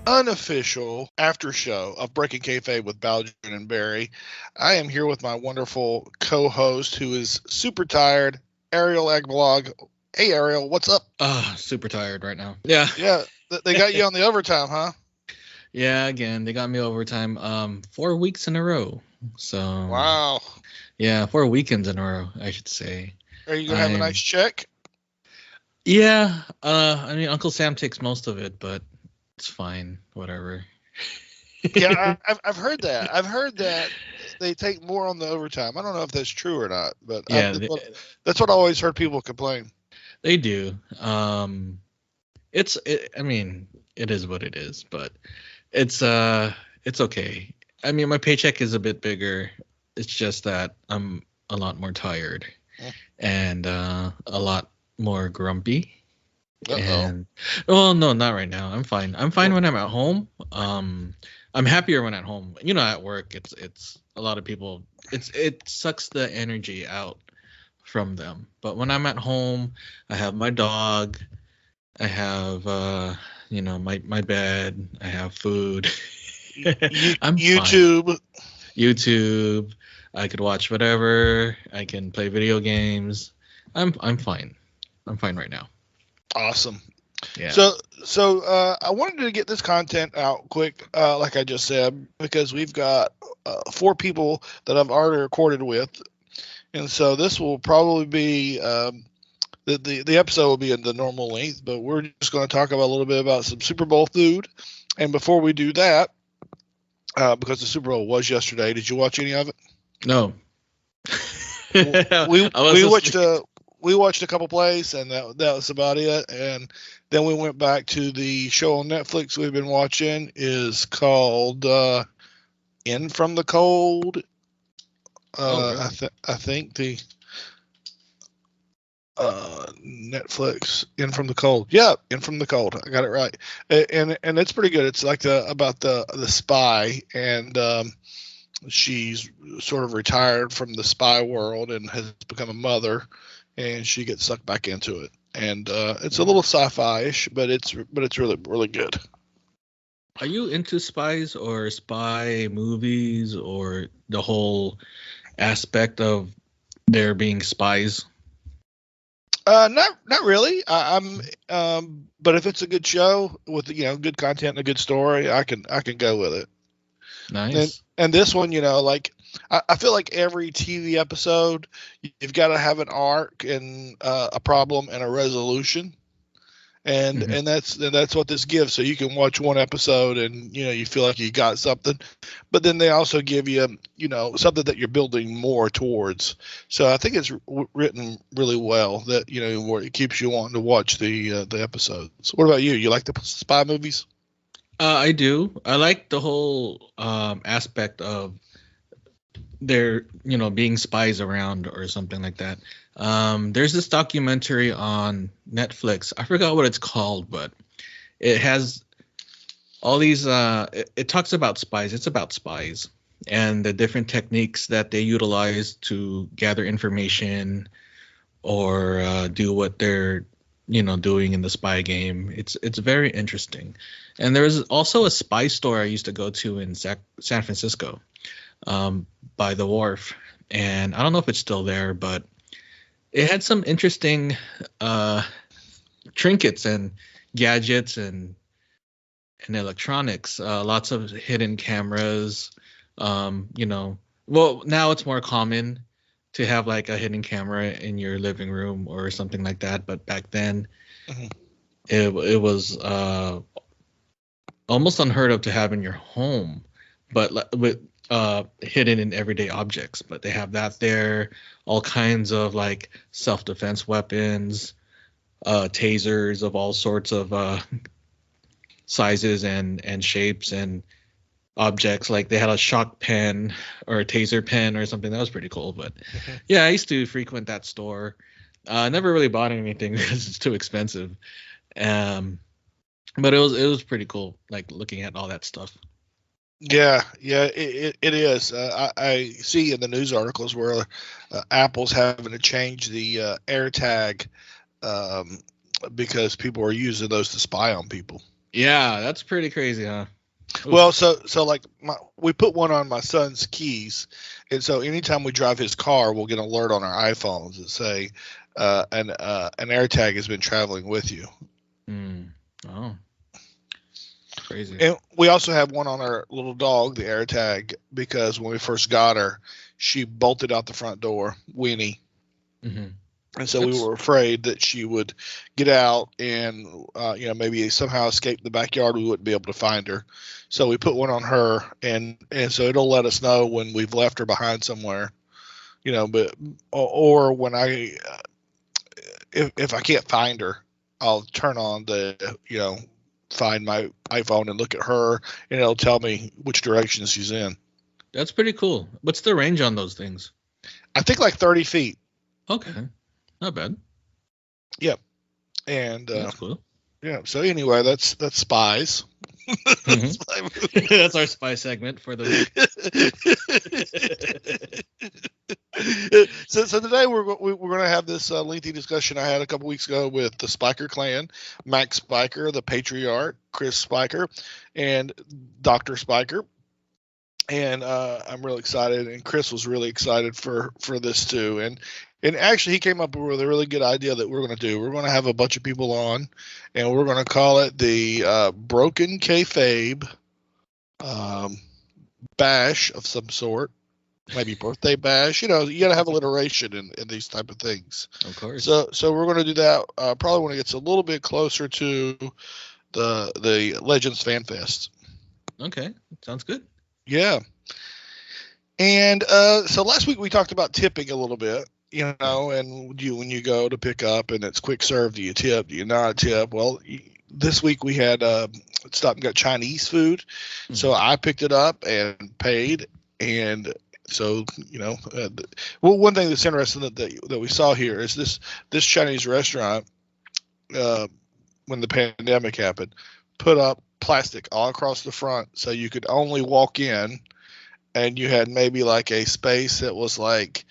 unofficial after show of Breaking Kayfabe with Baldwin and Barry. I am here with my wonderful co-host who is super tired, Ariel Agbalog. Hey, Ariel, what's up? Super tired right now. Yeah. Yeah, they got you on the overtime, huh? Yeah, again, they got me overtime 4 weeks in a row. So, Wow. yeah, 4 weekends in a row, I should say. Are you gonna have a nice I'm check? Yeah, I mean Uncle Sam takes most of it, but it's fine, whatever. Yeah, I've heard that. I've heard that they take more on the overtime. I don't know if that's true or not, but Yeah, that's what I always heard people complain. they do. I mean, it is what it is, but it's it's okay. I mean, my paycheck is a bit bigger. It's just that I'm a lot more tired and a lot more grumpy. Uh oh. And well, no, not right now. I'm fine. I'm fine when I'm at home. I'm happier when at home. At work, it's a lot of people. It sucks the energy out from them. But when I'm at home, I have my dog. I have my bed. I have food. I'm fine. YouTube. YouTube. I could watch whatever. I can play video games. I'm fine. I'm fine right now. Awesome. Yeah. So I wanted to get this content out quick, like I just said, because we've got 4 people that I've already recorded with, and so this will probably be the episode will be in the normal length, but we're just going to talk about a little bit about some Super Bowl food. And before we do that, because the Super Bowl was yesterday, did you watch any of it? No. we I was we watched asleep. we watched a couple plays, and that was about it. And then we went back to the show on Netflix we've been watching, is called In from the Cold. Oh, I really? I think the Netflix In from the Cold. Yeah, In from the Cold. I got it right. And it's pretty good. It's like about the spy, and she's sort of retired from the spy world and has become a mother, and she gets sucked back into it. And it's a Mm. little sci-fi-ish, but it's really really good. Are you into spies or spy movies or the whole aspect of there being spies? Not really. But if it's a good show with good content and a good story, I can go with it. And Nice. and this one, like I feel like every TV episode, you've got to have an arc and a problem and a resolution, and Hmm. and that's what this gives. So you can watch one episode and you feel like you got something, but then they also give you something that you're building more towards. So I think it's written really well that where it keeps you wanting to watch the episodes. What about you? You like the spy movies? I do. I like the whole aspect of there, being spies around or something like that. There's this documentary on Netflix. I forgot what it's called, but it has all these it talks about spies. It's about spies and the different techniques that they utilize to gather information or do what they're doing in the spy game. It's very interesting. And there was also a spy store I used to go to in San Francisco, by the wharf, and I don't know if it's still there, but it had some interesting uh trinkets and gadgets and electronics, lots of hidden cameras. Well, now it's more common to have like a hidden camera in your living room or something like that. But back then, Mhm. it was almost unheard of to have in your home, but with hidden in everyday objects. But they have that there, all kinds of like self defense weapons, tasers of all sorts of sizes and shapes and objects. Like they had a shock pen or a taser pen or something. That was pretty cool. But Mhm. yeah, I used to frequent that store. Never really bought anything because it's too expensive. Um, but it was pretty cool, like looking at all that stuff. Yeah, yeah, it is. I see in the news articles where Apple's having to change the AirTag, um, because people are using those to spy on people. Yeah, that's pretty crazy, huh? Well, Oof. so like we put one on my son's keys, and so anytime we drive his car, we'll get an alert on our iPhones that say an AirTag has been traveling with you. Mm. Oh, crazy. And we also have one on our little dog, the AirTag, because when we first got her, she bolted out the front door, Weenie. Hmm. And so we That's were afraid that she would get out and, maybe somehow escape the backyard. We wouldn't be able to find her. So we put one on her, and so it'll let us know when we've left her behind somewhere, but or when if I can't find her, I'll turn on find my iPhone and look at her, and it'll tell me which direction she's in. that's pretty cool. What's the range on those things? I think like 30 feet. Okay, not bad. Yep. And That's cool. yeah. So anyway, that's spies. Hmm. That's our spy segment for the week. So today we're going to have this lengthy discussion I had a couple weeks ago with the Spiker clan, Max Spiker, the Patriarch, Chris Spiker, and Dr. Spiker. And I'm really excited, and Chris was really excited for this too. And actually, he came up with a really good idea that we're going to do. We're going to have a bunch of people on, and we're going to call it the Broken Kayfabe um, Bash of some sort, maybe birthday bash. You got to have alliteration in these type of things. Of course. So we're going to do that probably when it gets a little bit closer to the Legends Fanfest. Okay, sounds good. Yeah. And so last week we talked about tipping a little bit, Right. and when you go to pick up and it's quick serve, do you tip? Do you not tip? Well, this week we had stopped and got Chinese food, so Hmm. I picked it up and paid. And so well, one thing that's interesting that we saw here is this Chinese restaurant uh, when the pandemic happened put up plastic all across the front so you could only walk in, and you had maybe like a space that was like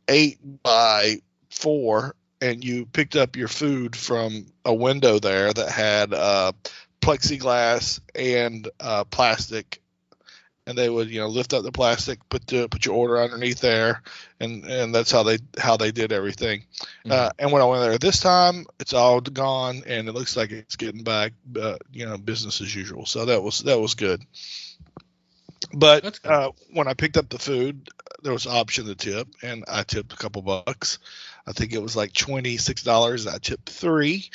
8 by 4, and you picked up your food from a window there that had plexiglass and plastic, and they would lift up the plastic, put your order underneath there, and that's how they did everything. Hmm. And when I went there this time, it's all gone, and it looks like it's getting back, business as usual. So that was good. But That's good. when I picked up the food, there was an option to tip, and I tipped a couple bucks. I think it was like $26. I tipped three,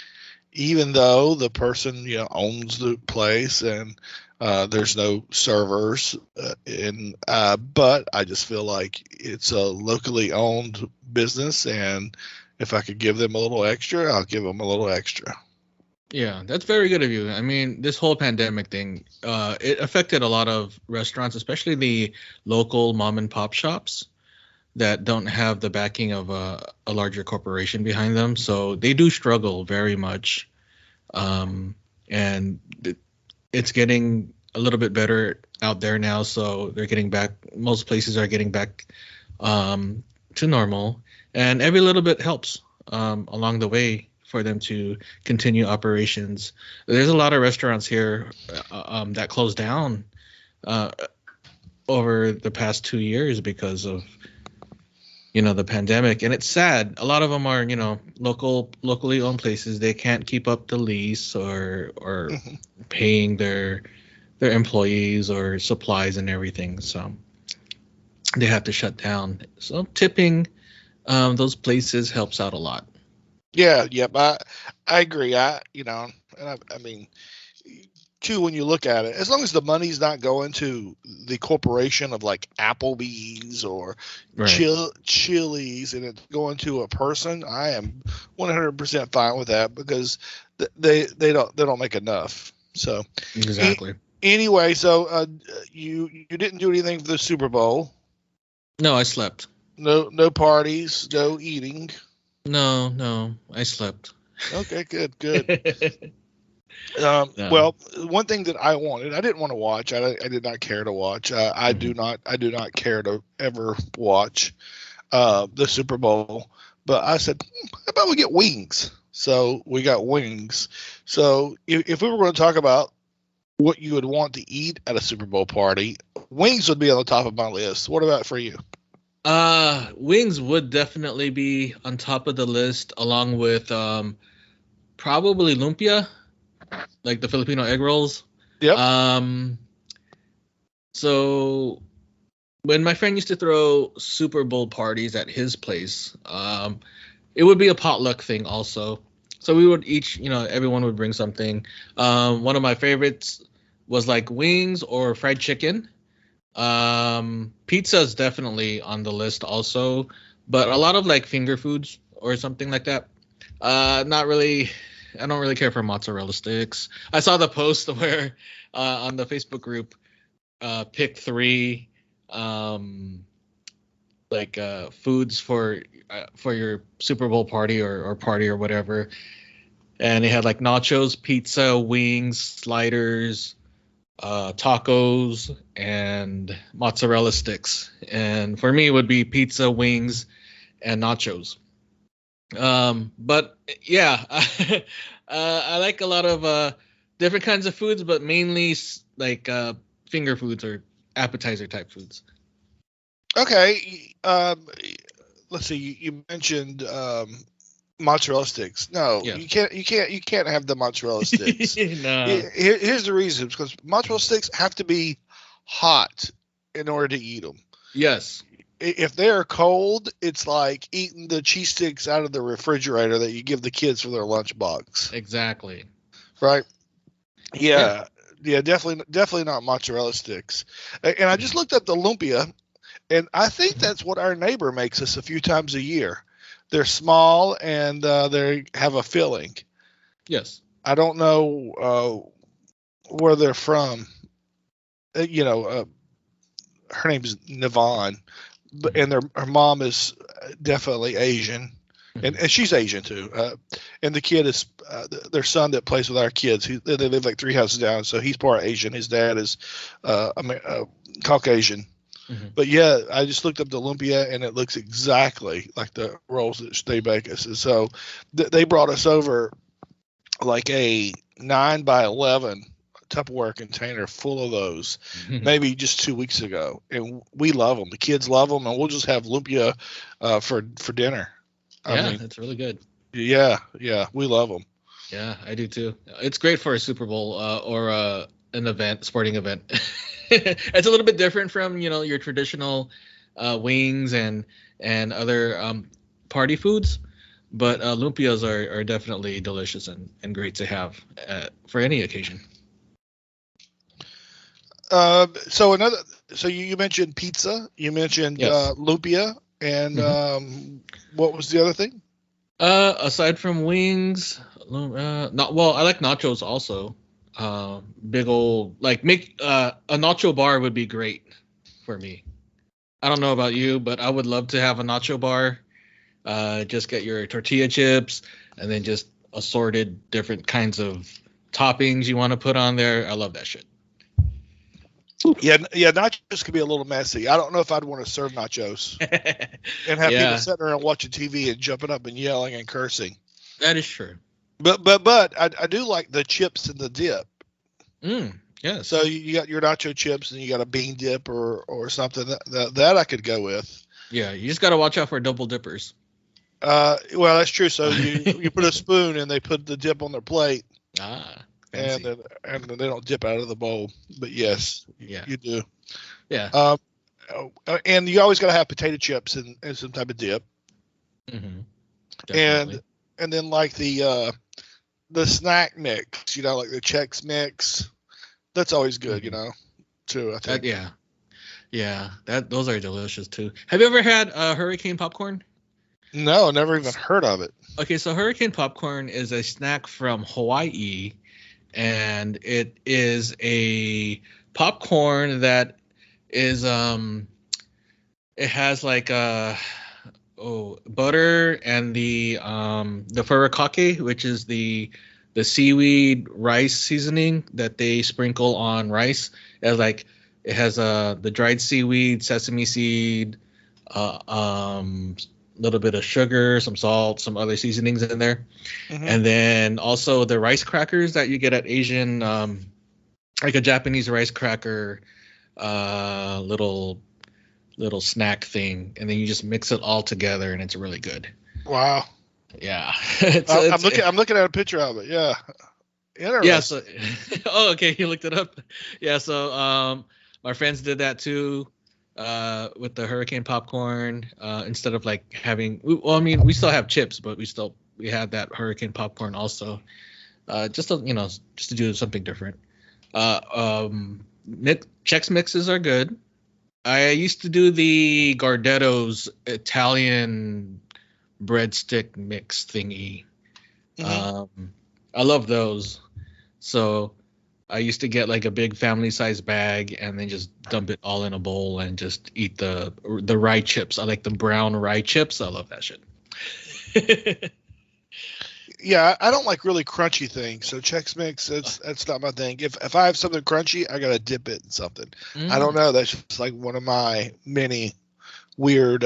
even though the person owns the place, and there's no servers. But I just feel like it's a locally owned business, and if I could give them a little extra, I'll give them a little extra. Yeah, that's very good of you. I mean, this whole pandemic thing, it affected a lot of restaurants, especially the local mom and pop shops that don't have the backing of a larger corporation behind them. So they do struggle very much. And it's getting a little bit better out there now. So they're getting back, most places are getting back to normal. And every little bit helps along the way for them to continue operations. There's a lot of restaurants here that closed down uh, over the past 2 years because of the pandemic, and it's sad. A lot of them are locally owned places. They can't keep up the lease or Mhm. paying their employees or supplies and everything, so they have to shut down. So tipping those places helps out a lot. Yeah, yep. I agree. I mean, too, when you look at it, as long as the money's not going to the corporation of like Applebee's or Right. Chili's, and it's going to a person, I am 100% fine with that, because they don't make enough. So a- Exactly. anyway, so you didn't do anything for the Super Bowl. No, I slept. No parties, no eating. No, I slept. Okay, good, good. No. Well, one thing that I wanted, I didn't want to watch. I did not care to watch. Hmm. I do not care to ever watch the Super Bowl. But I said, how about we get wings? So we got wings. So if we were going to talk about what you would want to eat at a Super Bowl party, wings would be on the top of my list. What about for you? Wings would definitely be on top of the list, along with probably lumpia, like the Filipino egg rolls. Yep. So when my friend used to throw Super Bowl parties at his place, it would be a potluck thing also. So we would each, everyone would bring something. One of my favorites was like wings or fried chicken. Pizza is definitely on the list also, but a lot of like finger foods or something like that. Not really. I don't really care for mozzarella sticks. I saw the post where on the Facebook group, pick three foods for your Super Bowl party or party or whatever, and they had like nachos, pizza, wings, sliders, tacos, and mozzarella sticks. And for me, it would be pizza, wings, and nachos. But yeah, I like a lot of different kinds of foods, but mainly like finger foods or appetizer type foods. Okay. Let's see. You mentioned mozzarella sticks. No, Yeah. you can't have the mozzarella sticks. No. Here's the reason: because mozzarella sticks have to be hot in order to eat them. Yes. If they're cold, it's like eating the cheese sticks out of the refrigerator that you give the kids for their lunchbox. Exactly. Right? Yeah, definitely not mozzarella sticks. And I just looked up the lumpia, and I think that's what our neighbor makes us a few times a year. They're small and they have a filling. Yes. I don't know where they're from. Her name is Navon, and her mom is definitely Asian, and she's Asian too. And the kid is their son that plays with our kids. They live like 3 houses down, so he's part Asian. His dad is Caucasian. Mm-hmm. But yeah, I just looked up the lumpia, and it looks exactly like the rolls that they bake us. And so they brought us over like a 9x11 Tupperware container full of those, maybe just 2 weeks ago, and we love them. The kids love them, and we'll just have lumpia for dinner. That's really good. Yeah, we love them. Yeah, I do too. It's great for a Super Bowl or an sporting event. It's a little bit different from your traditional wings and other party foods, but lumpias are definitely delicious and great to have for any occasion. So you mentioned pizza, you mentioned yes. lumpia, and what was the other thing? Aside from wings, I like nachos also. Big old make a nacho bar would be great for me. I don't know about you, but I would love to have a nacho bar. Just get your tortilla chips and then just assorted different kinds of toppings you want to put on there. I love that shit. Yeah, nachos could be a little messy. I don't know if I'd want to serve nachos and have people sitting around watching TV and jumping up and yelling and cursing. That is true. But I do like the chips and the dip. Yeah. So you got your nacho chips and you got a bean dip or something that I could go with. Yeah, you just got to watch out for double dippers. Well, that's true. So you put a spoon and they put the dip on their plate. And then they don't dip out of the bowl. But yes, you do. Yeah. And you always got to have potato chips and some type of dip. Definitely. And then like the snack mix, like the Chex Mix, that's always good, too. I think. Yeah. Those are delicious too. Have you ever had hurricane popcorn? No, never even heard of it. Okay, so hurricane popcorn is a snack from Hawaii, and it is a popcorn that is it has like butter and the furikake, which is the seaweed rice seasoning that they sprinkle on rice. It has the dried seaweed, sesame seed, little bit of sugar, some salt, some other seasonings in there, Mm-hmm. and then also the rice crackers that you get at Asian, like a Japanese rice cracker, little snack thing, and then you just mix it all together, and it's really good. Wow. Yeah, I'm looking at a picture of it. Yeah. yeah. Interesting. So, oh, okay, you looked it up. Yeah. So, my friends did that too, with the hurricane popcorn. Instead of like having, well, I mean, we still have chips, but we had that hurricane popcorn also. Just to, just to do something different. Chex Mixes are good. I used to do the Gardetto's Italian breadstick mix thingy. Mm-hmm. I love those. So I used to get like a big family size bag and then just dump it all in a bowl and just eat the rye chips. I like the brown rye chips. I love that shit. Yeah, I don't like really crunchy things. So Chex Mix, that's not my thing. If I have something crunchy, I gotta dip it in something. I don't know. That's just like one of my many weird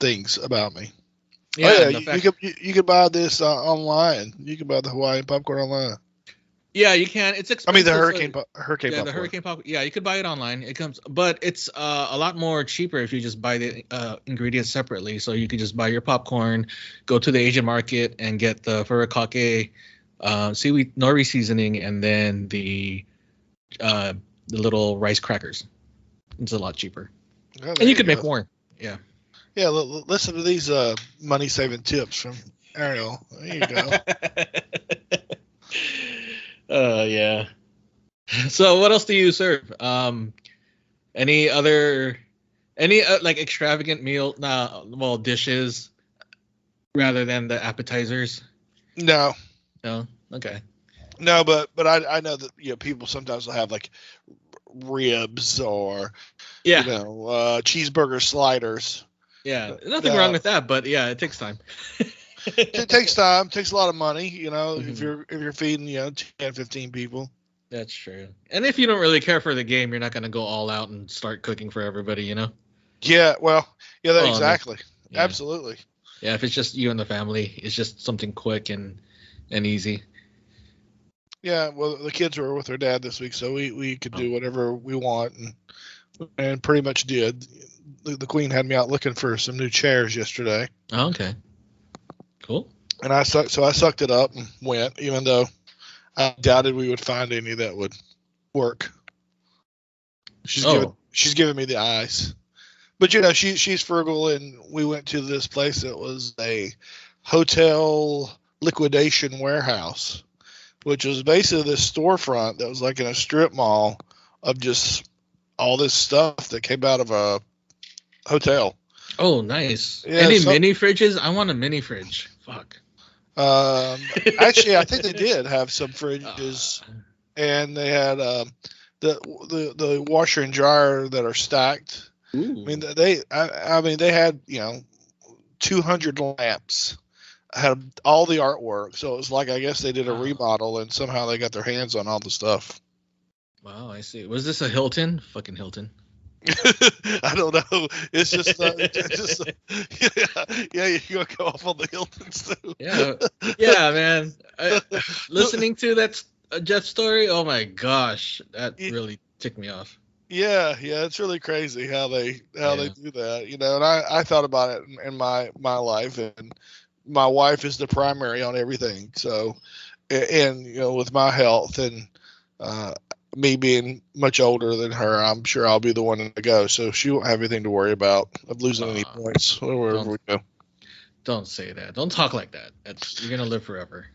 things about me. Yeah, you can buy this online. You can buy the Hawaiian popcorn online. Yeah, you can. It's I mean expensive. the hurricane popcorn. The hurricane popcorn. Yeah, you could buy it online. It comes, but it's a lot more cheaper if you just buy the ingredients separately. So you could just buy your popcorn, go to the Asian market and get the furikake, seaweed nori seasoning, and then the little rice crackers. It's a lot cheaper, Oh, and you could make more. Yeah. Yeah, listen to these money saving tips from Ariel. There you go. Yeah. So what else do you serve? Any other like extravagant dishes rather than the appetizers? No. No. Okay. No, but I know that people sometimes will have like ribs or cheeseburger sliders. Yeah, nothing wrong with that, but yeah, it takes time. It takes time, takes a lot of money, Mm-hmm. if you're feeding 10, 15 people. That's true. And if you don't really care for the game, you're not going to go all out and start cooking for everybody, Yeah, well, yeah, exactly. Yeah. Absolutely. Yeah, if it's just you and the family, it's just something quick and easy. Yeah, well, the kids were with their dad this week, so we could do whatever we want, and pretty much did. The Queen had me out looking for some new chairs yesterday. Oh, okay. Cool. And I sucked it up and went, even though I doubted we would find any that would work. She's giving me the eyes. But she's frugal, and we went to this place that was a hotel liquidation warehouse, which was basically this storefront that was like in a strip mall of just all this stuff that came out of a hotel. Oh, nice. Yeah, Any mini fridges? I want a mini fridge. Fuck. Actually, I think they did have some fridges, and they had the washer and dryer that are stacked. Ooh. I mean they had 200 lamps, had all the artwork, so it was like I guess they did a remodel and somehow they got their hands on all the stuff. Wow, I see. Was this a Hilton? Fucking Hilton. I don't know. It's just, yeah. You gonna go off on the Hiltons too? Yeah, man. Listening to that Jeff story, oh my gosh, that really ticked me off. Yeah, it's really crazy how they do that, And I thought about it in my life, and my wife is the primary on everything. So, and with my health and me being much older than her, I'm sure I'll be the one to go. So she won't have anything to worry about of losing any points wherever we go. Don't say that. Don't talk like that. You're gonna live forever.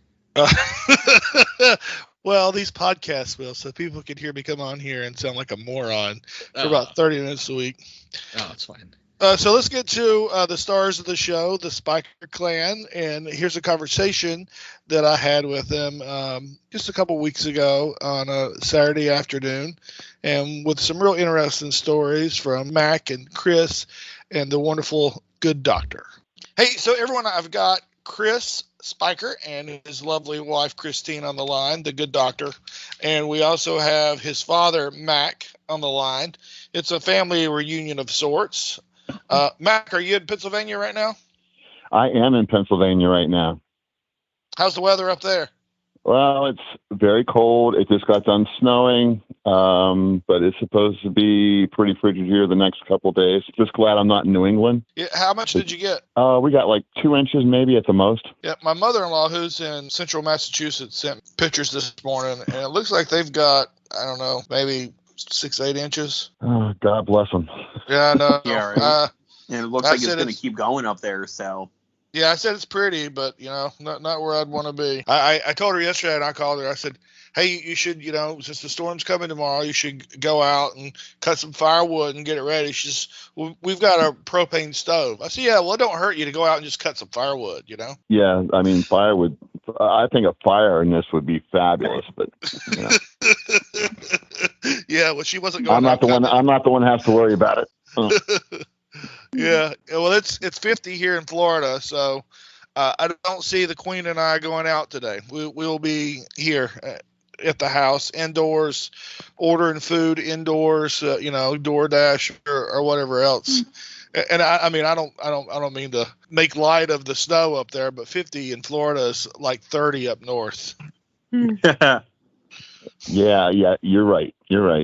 Well, these podcasts will, so people can hear me come on here and sound like a moron for about 30 minutes a week. Oh, it's fine. So let's get to the stars of the show, the Spiker Clan, and here's a conversation that I had with them just a couple weeks ago on a Saturday afternoon, and with some real interesting stories from Mac and Chris and the wonderful Good Doctor. Hey, so everyone, I've got Chris Spiker and his lovely wife Christine on the line, the Good Doctor, and we also have his father Mac on the line. It's a family reunion of sorts. Mac, are you in Pennsylvania right now? I am in Pennsylvania right now. How's the weather up there? Well, it's very cold. It just got done snowing, but it's supposed to be pretty frigid here the next couple of days. Just glad I'm not in New England. Yeah, how much did you get? We got like 2 inches maybe at the most. Yeah, my mother-in-law, who's in central Massachusetts, sent pictures this morning, and it looks like they've got, I don't know, maybe 6-8 inches. Oh, God bless them. Yeah, I know. Yeah, right. And it looks like it's going to keep going up there, so. Yeah, I said it's pretty, but, not where I'd want to be. I told her yesterday, and I called her. I said, hey, you should, since the storm's coming tomorrow, you should go out and cut some firewood and get it ready. She says, well, we've got a propane stove. I said, yeah, well, it don't hurt you to go out and just cut some firewood, Yeah, I mean, firewood. I think a fire in this would be fabulous, but. Yeah, well, she wasn't going. I'm not the one who has to worry about it. Oh. Yeah, well, it's 50 here in Florida, so I don't see the Queen and I going out today. We'll be here at the house, indoors, ordering food indoors, DoorDash or whatever else. And I mean, I don't mean to make light of the snow up there, but 50 in Florida is like 30 up north. Yeah, you're right.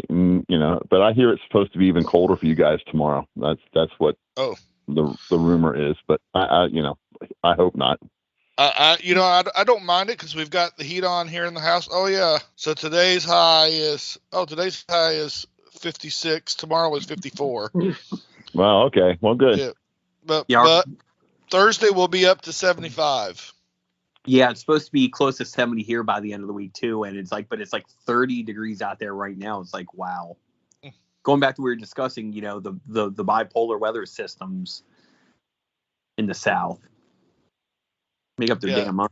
And, but I hear it's supposed to be even colder for you guys tomorrow. That's what the rumor is, but I hope not. I don't mind it because we've got the heat on here in the house. Oh yeah. So today's high is 56. Tomorrow is 54. Well, okay. Well, good. Yeah. But Thursday will be up to 75. Yeah, it's supposed to be close to 70 here by the end of the week too, and it's like 30 degrees out there right now. It's like, wow. Going back to what we were discussing, the bipolar weather systems in the South make up their damn mind.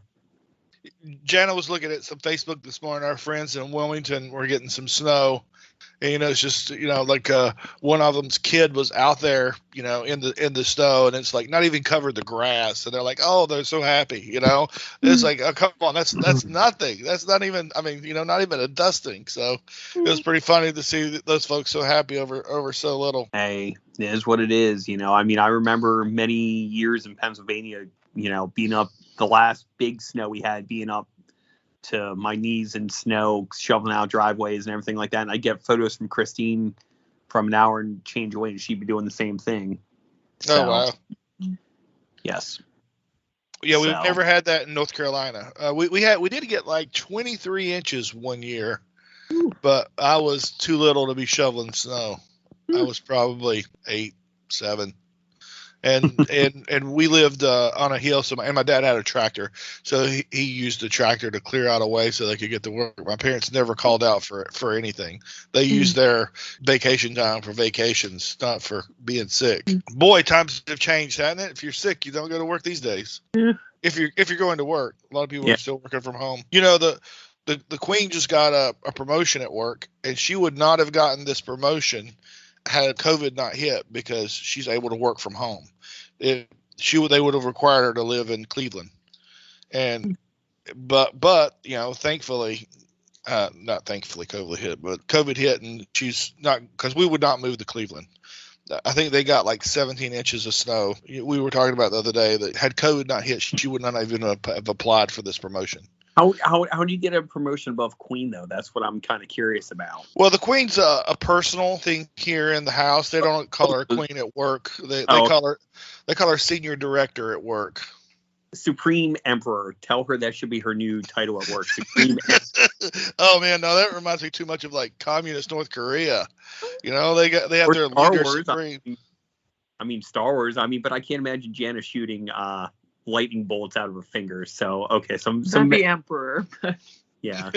Jana was looking at some Facebook this morning. Our friends in Wilmington were getting some snow. And, it's just, like one of them's kid was out there, in the snow, and it's like not even covered the grass. And they're like, oh, they're so happy, It's like, oh, come on, that's nothing. That's not even, not even a dusting. So it was pretty funny to see those folks so happy over so little. Hey, it is what it is. I mean, I remember many years in Pennsylvania, being up the last big snow we had, being up to my knees in snow, shoveling out driveways and everything like that. And I get photos from Christine from an hour and change away, and she'd be doing the same thing. So, wow. Yes. Yeah, we've never had that in North Carolina. We did get like 23 inches one year, but I was too little to be shoveling snow. I was probably 8, 7. And we lived on a hill, and my dad had a tractor, so he used the tractor to clear out a way so they could get to work. My parents never called out for anything. They used their vacation time for vacations, not for being sick. Boy, times have changed, hasn't it? If you're sick, you don't go to work these days. Yeah. If you're going to work, a lot of people are still working from home. The Queen just got a promotion at work, and she would not have gotten this promotion had COVID not hit, because she's able to work from home. They would have required her to live in Cleveland, but thankfully, not thankfully COVID hit, but COVID hit, and she's not, because we would not move to Cleveland. I think they got like 17 inches of snow. We were talking about the other day that had COVID not hit, she would not even have applied for this promotion. How do you get a promotion above Queen, though? That's what I'm kind of curious about. Well, the Queen's a personal thing here in the house. They don't call her Queen at work. They call her Senior Director at work. Supreme Emperor. Tell her that should be her new title at work. Supreme Oh man, no, that reminds me too much of like communist North Korea. They have their Star leader Wars, supreme. I mean Star Wars. I mean, but I can't imagine Janice shooting lightning bolts out of her fingers. So okay, that'd be Emperor. Yeah.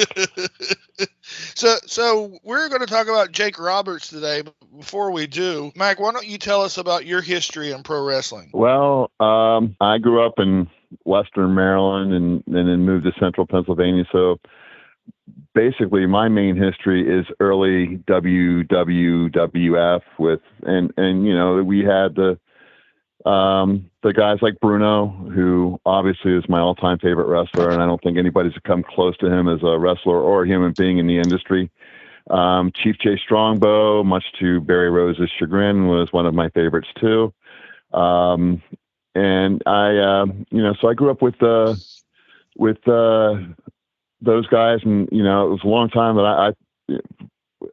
So we're going to talk about Jake Roberts today. But before we do, Mac, why don't you tell us about your history in pro wrestling? Well, I grew up in Western Maryland and then moved to Central Pennsylvania. So basically, my main history is early WWF and we had the guys like Bruno, who obviously is my all-time favorite wrestler, and I don't think anybody's come close to him as a wrestler or a human being in the industry. Chief Jay Strongbow, much to Barry Rose's chagrin, was one of my favorites too. and I, so I grew up with those guys, and it was a long time that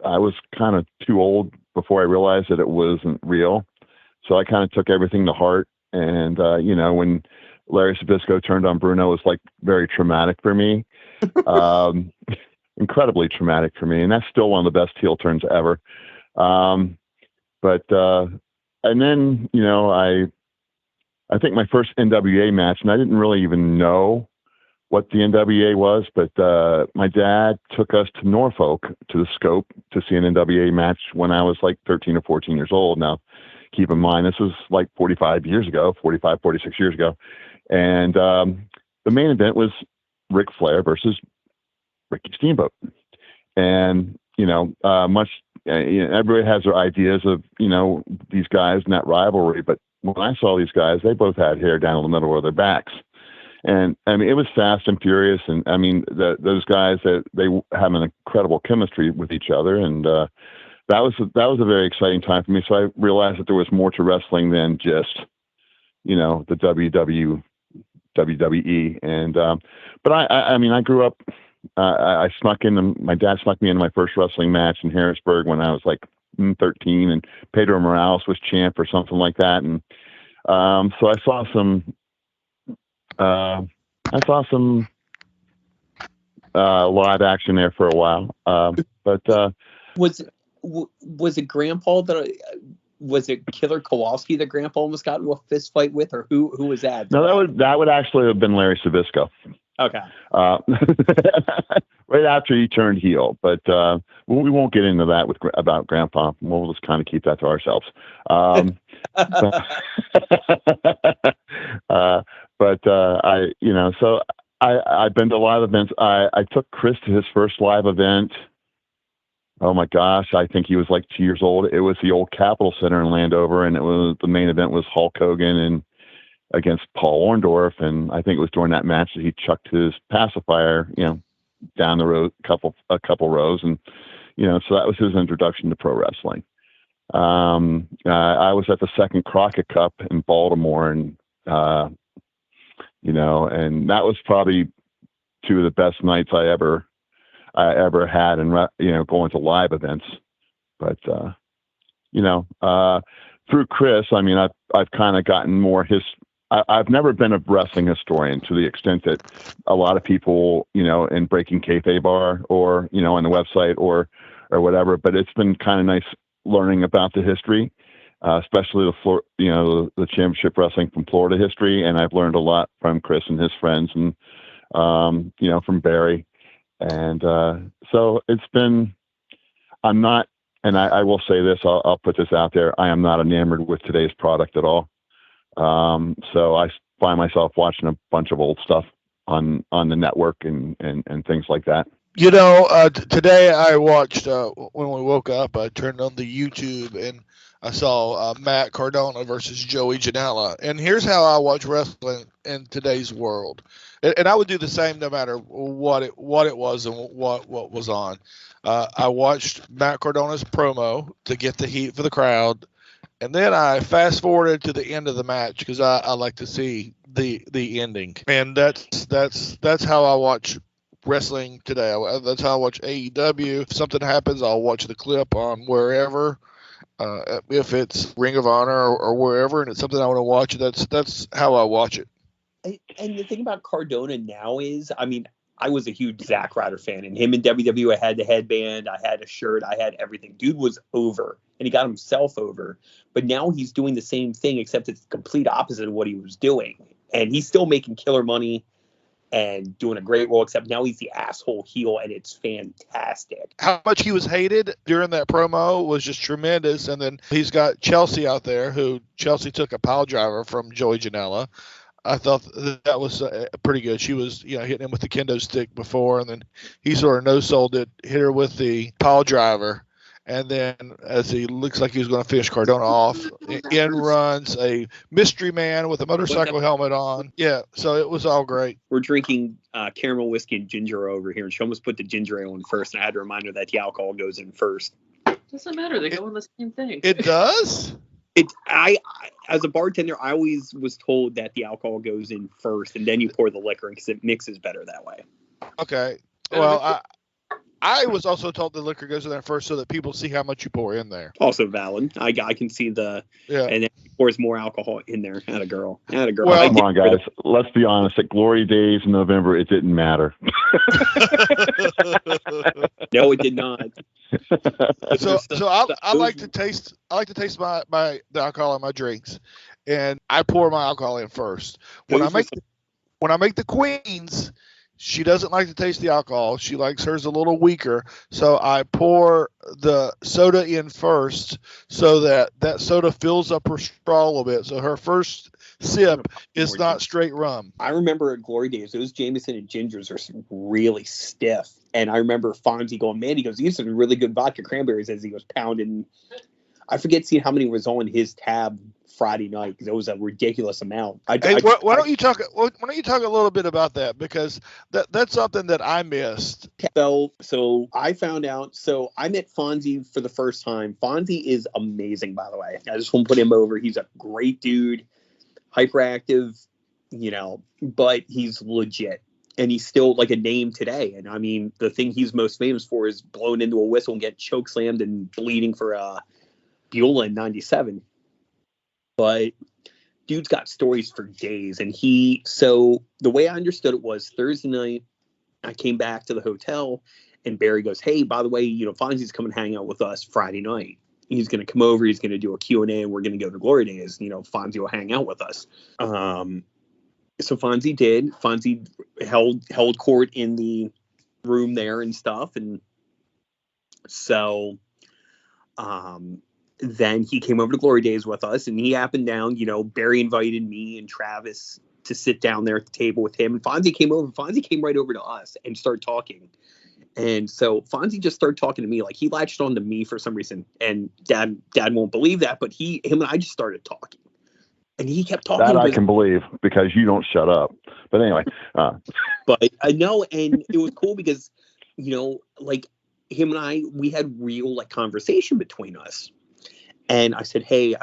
I was kind of too old before I realized that it wasn't real. So I kind of took everything to heart. And, when Larry Sabisco turned on Bruno, it was like very traumatic for me, incredibly traumatic for me. And that's still one of the best heel turns ever. And then, I think my first NWA match, and I didn't really even know what the NWA was, but my dad took us to Norfolk to the Scope to see an NWA match when I was like 13 or 14 years old. Now, keep in mind, this was like 46 years ago. And the main event was Ric Flair versus Ricky Steamboat. And, everybody has their ideas of, these guys and that rivalry. But when I saw these guys, they both had hair down the middle of their backs. And I mean, it was fast and furious. And I mean, those guys, they have an incredible chemistry with each other. And that was a very exciting time for me. So I realized that there was more to wrestling than just, the WWE. And but I grew up. I snuck in. My dad snuck me into my first wrestling match in Harrisburg when I was like 13, and Pedro Morales was champ or something like that. And so I saw some live action there for a while. But was it Grandpa that? Was it Killer Kowalski that Grandpa almost got into a fist fight with, or who was that? No, that would actually have been Larry Sabisco. Okay. Right after he turned heel, but we won't get into that about Grandpa. We'll just kind of keep that to ourselves. So I've been to live events. I took Chris to his first live event. Oh my gosh, I think he was like 2 years old. It was the old Capitol Center in Landover, and the main event was Hulk Hogan and against Paul Orndorff, and I think it was during that match that he chucked his pacifier, down the road a couple rows, and so that was his introduction to pro wrestling. I was at the second Crockett Cup in Baltimore, and and that was probably two of the best nights I ever had, and going to live events. But through Chris, I mean, I've kind of gotten more I've never been a wrestling historian to the extent that a lot of people, in Breaking Kayfabe are, or, on the website or whatever, but it's been kind of nice learning about the history, especially the championship wrestling from Florida history. And I've learned a lot from Chris and his friends, and, from Barry. And so it's been, I'm not, and I will say this, I'll put this out there, I am not enamored with today's product at all. So I find myself watching a bunch of old stuff on the network and things like that. Today I watched, when we woke up, I turned on the YouTube and I saw Matt Cardona versus Joey Janela. And here's how I watch wrestling in today's world. And I would do the same no matter what it was and what was on. I watched Matt Cardona's promo to get the heat for the crowd. And then I fast forwarded to the end of the match because I like to see the ending. And that's how I watch wrestling today. That's how I watch AEW. If something happens, I'll watch the clip on wherever. If it's Ring of Honor or wherever, and it's something I want to watch, that's how I watch it. And the thing about Cardona now is, I mean, I was a huge Zack Ryder fan, and him in WWE, I had the headband, I had a shirt, I had everything. Dude was over, and he got himself over. But now he's doing the same thing, except it's the complete opposite of what he was doing. And he's still making killer money and doing a great role, except now he's the asshole heel, and it's fantastic. How much he was hated during that promo was just tremendous. And then he's got Chelsea out there, who Chelsea took a pile driver from Joey Janela. I thought that was pretty good. She was, hitting him with the kendo stick before, and then he sort of no-sold it, hit her with the pile driver, and then as he looks like he was going to finish Cardona off, in runs a mystery man with a motorcycle helmet on. Yeah, so it was all great. We're drinking caramel whiskey and ginger ale over here, and she almost put the ginger ale in first, and I had to remind her that the alcohol goes in first. Doesn't matter. They go in the same thing. It does? As a bartender, I always was told that the alcohol goes in first and then you pour the liquor in because it mixes better that way. Okay. Well, I was also told the liquor goes in there first so that people see how much you pour in there. Also valid. I can see and then it pours more alcohol in there. At a girl. Well, come on, guys. Let's be honest. At Glory Days in November, it didn't matter. No, it did not. So I like to taste the alcohol in my drinks, and I pour my alcohol in first. When I make the queens, she doesn't like to taste the alcohol. She likes hers a little weaker, so I pour the soda in first, so that soda fills up her straw a little bit. So her first sip is not straight rum. I remember at Glory Days, those Jameson and Gingers are really stiff. And I remember Fonzie going, man, he goes, these are really good vodka cranberries as he was pounding. I forget seeing how many was on his tab Friday night because it was a ridiculous amount. Why don't you talk a little bit about that, because that's something that I missed. So I found out. So I met Fonzie for the first time. Fonzie is amazing, by the way. I just want to put him over. He's a great dude, hyperactive, but he's legit. And he's still like a name today. And I mean, the thing he's most famous for is blowing into a whistle and get choke slammed and bleeding for Beulah in 97. But dude's got stories for days. And so the way I understood it was Thursday night, I came back to the hotel and Barry goes, hey, by the way, Fonzie's coming to hang out with us Friday night. He's going to come over. He's going to do a Q&A and we're going to go to Glory Days. Fonzie will hang out with us. So Fonzie did. Fonzie held court in the room there and stuff. And so then he came over to Glory Days with us and he happened down. Barry invited me and Travis to sit down there at the table with him. And Fonzie came over. Fonzie came right over to us and started talking. And so Fonzie just started talking to me. Like he latched on to me for some reason. And Dad won't believe that. But him and I just started talking. And he kept talking. That I can believe because you don't shut up. But anyway. But I know, and it was cool because, like him and I, we had real conversation between us. And I said, hey,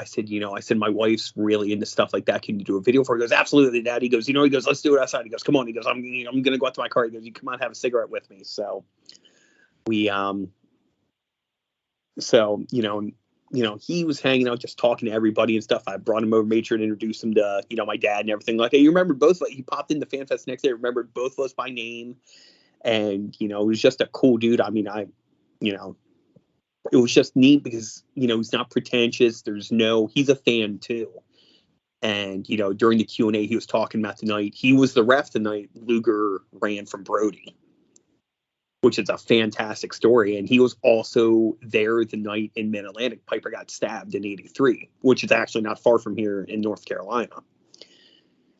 my wife's really into stuff like that. Can you do a video for her? He goes, absolutely, Dad. He goes, let's do it outside. He goes, come on. He goes, I'm going to go out to my car. He goes, you come on, have a cigarette with me. So we, he was hanging out, just talking to everybody and stuff. I brought him over, made sure to introduce him to, my dad and everything like that. You remember both, he popped into FanFest next day, remembered both of us by name. And, it was just a cool dude. I mean, it was just neat because, he's not pretentious. He's a fan too. And, during the Q&A, he was talking about tonight. He was the ref tonight. Luger ran from Brody, which is a fantastic story. And he was also there the night in Mid-Atlantic Piper got stabbed in 83, which is actually not far from here in North Carolina.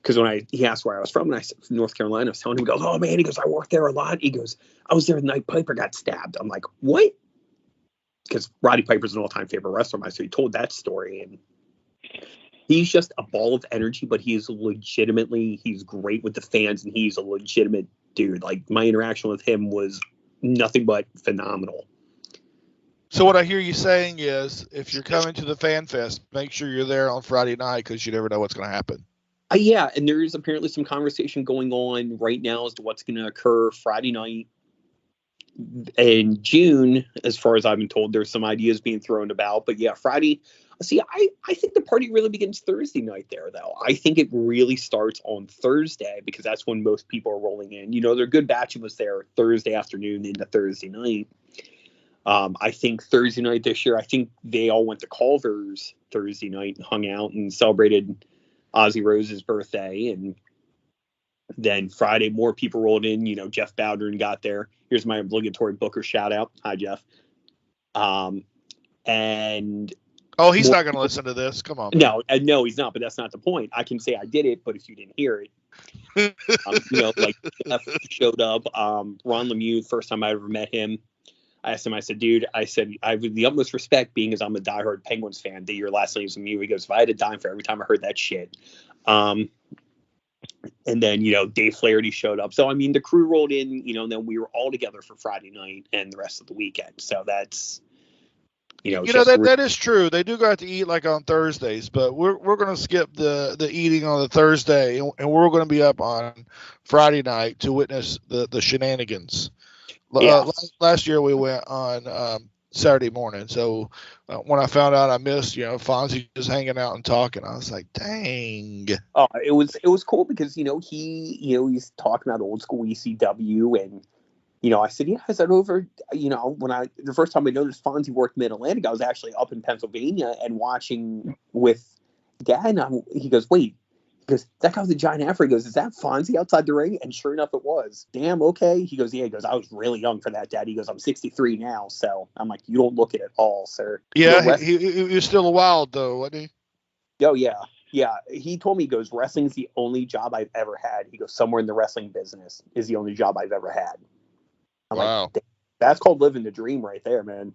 Because when he asked where I was from, and I said from North Carolina, I was telling him, he goes, oh man, he goes, I worked there a lot. He goes, I was there the night Piper got stabbed. I'm like, what? Because Roddy Piper's an all-time favorite wrestler of mine, so he told that story. And he's just a ball of energy, but he's great with the fans, and he's a legitimate dude. Like, my interaction with him was nothing but phenomenal. So what I hear you saying is, if you're coming to the Fan Fest, make sure you're there on Friday night because you never know what's going to happen. Yeah, and there is apparently some conversation going on right now as to what's going to occur Friday night. In June, as far as I've been told, there's some ideas being thrown about. But yeah, Friday. See, I think the party really begins Thursday night there, though. I think it really starts on Thursday because that's when most people are rolling in. Their good batch of us there Thursday afternoon into Thursday night. I think Thursday night this year, I think they all went to Culver's Thursday night and hung out and celebrated Ozzy Rose's birthday. And then Friday, more people rolled in. Jeff Bowdern got there. Here's my obligatory Booker shout out. Hi, Jeff. And he's not going to listen to this. Come on. No, he's not. But that's not the point. I can say I did it, but if you didn't hear it, Jeff showed up. Ron Lemieux, first time I ever met him. I asked him. I said, dude, I have the utmost respect, being as I'm a diehard Penguins fan, that your last name's Lemieux. He goes, if I had a dime for every time I heard that shit. And then, Dave Flaherty showed up. So, I mean, the crew rolled in, and then we were all together for Friday night and the rest of the weekend. So That is true. They do go out to eat like on Thursdays, but we're going to skip the eating on the Thursday, and we're going to be up on Friday night to witness the shenanigans. Last year we went on Saturday morning, so when I found out I missed, Fonzie just hanging out and talking, I was like, dang. It was cool because he's talking about old school ECW, and I said, yeah, is that over? When the first time I noticed Fonzie worked Mid-Atlantic, I was actually up in Pennsylvania and watching with Dad. And he goes, wait. He goes, that guy with the giant afro. He goes, is that Fonzie outside the ring? And sure enough, it was. Damn, okay. He goes, yeah. He goes, I was really young for that, Dad. He goes, I'm 63 now. So I'm like, you don't look it at all, sir. Yeah, he was still a wild, though, wasn't he? Oh, yeah. Yeah, he told me, he goes, wrestling's the only job I've ever had. He goes, somewhere in the wrestling business is the only job I've ever had. I'm like, that's called living the dream right there, man.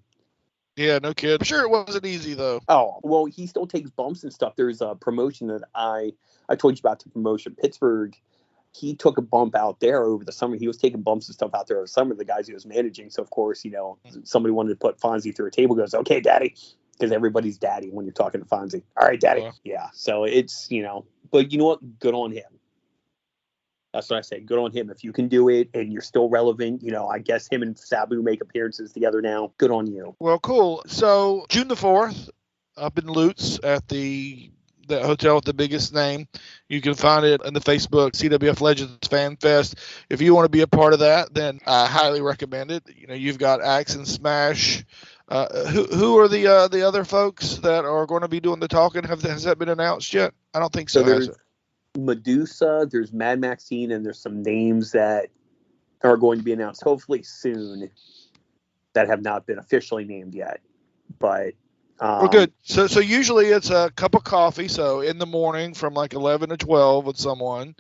Yeah, no kid. I'm sure it wasn't easy, though. Oh, well, he still takes bumps and stuff. There's a promotion that I told you about, the promotion, Pittsburgh. He took a bump out there over the summer. He was taking bumps and stuff out there over the summer, the guys he was managing. So, of course, somebody wanted to put Fonzie through a table, goes, okay, Daddy, because everybody's daddy when you're talking to Fonzie. All right, Daddy. Yeah, so it's, but you know what? Good on him. That's what I say. Good on him. If you can do it and you're still relevant, I guess him and Sabu make appearances together now. Good on you. Well, cool. So June the 4th, up in Lutz at the hotel with the biggest name. You can find it in the Facebook CWF Legends Fanfest. If you want to be a part of that, then I highly recommend it. You've got Axe and Smash. Who are the other folks that are going to be doing the talking? Has that been announced yet? I don't think so. Has it? Medusa, there's Mad Maxine, and there's some names that are going to be announced hopefully soon that have not been officially named yet. But well, good. So usually it's a cup of coffee. So in the morning from like 11 to 12 with someone,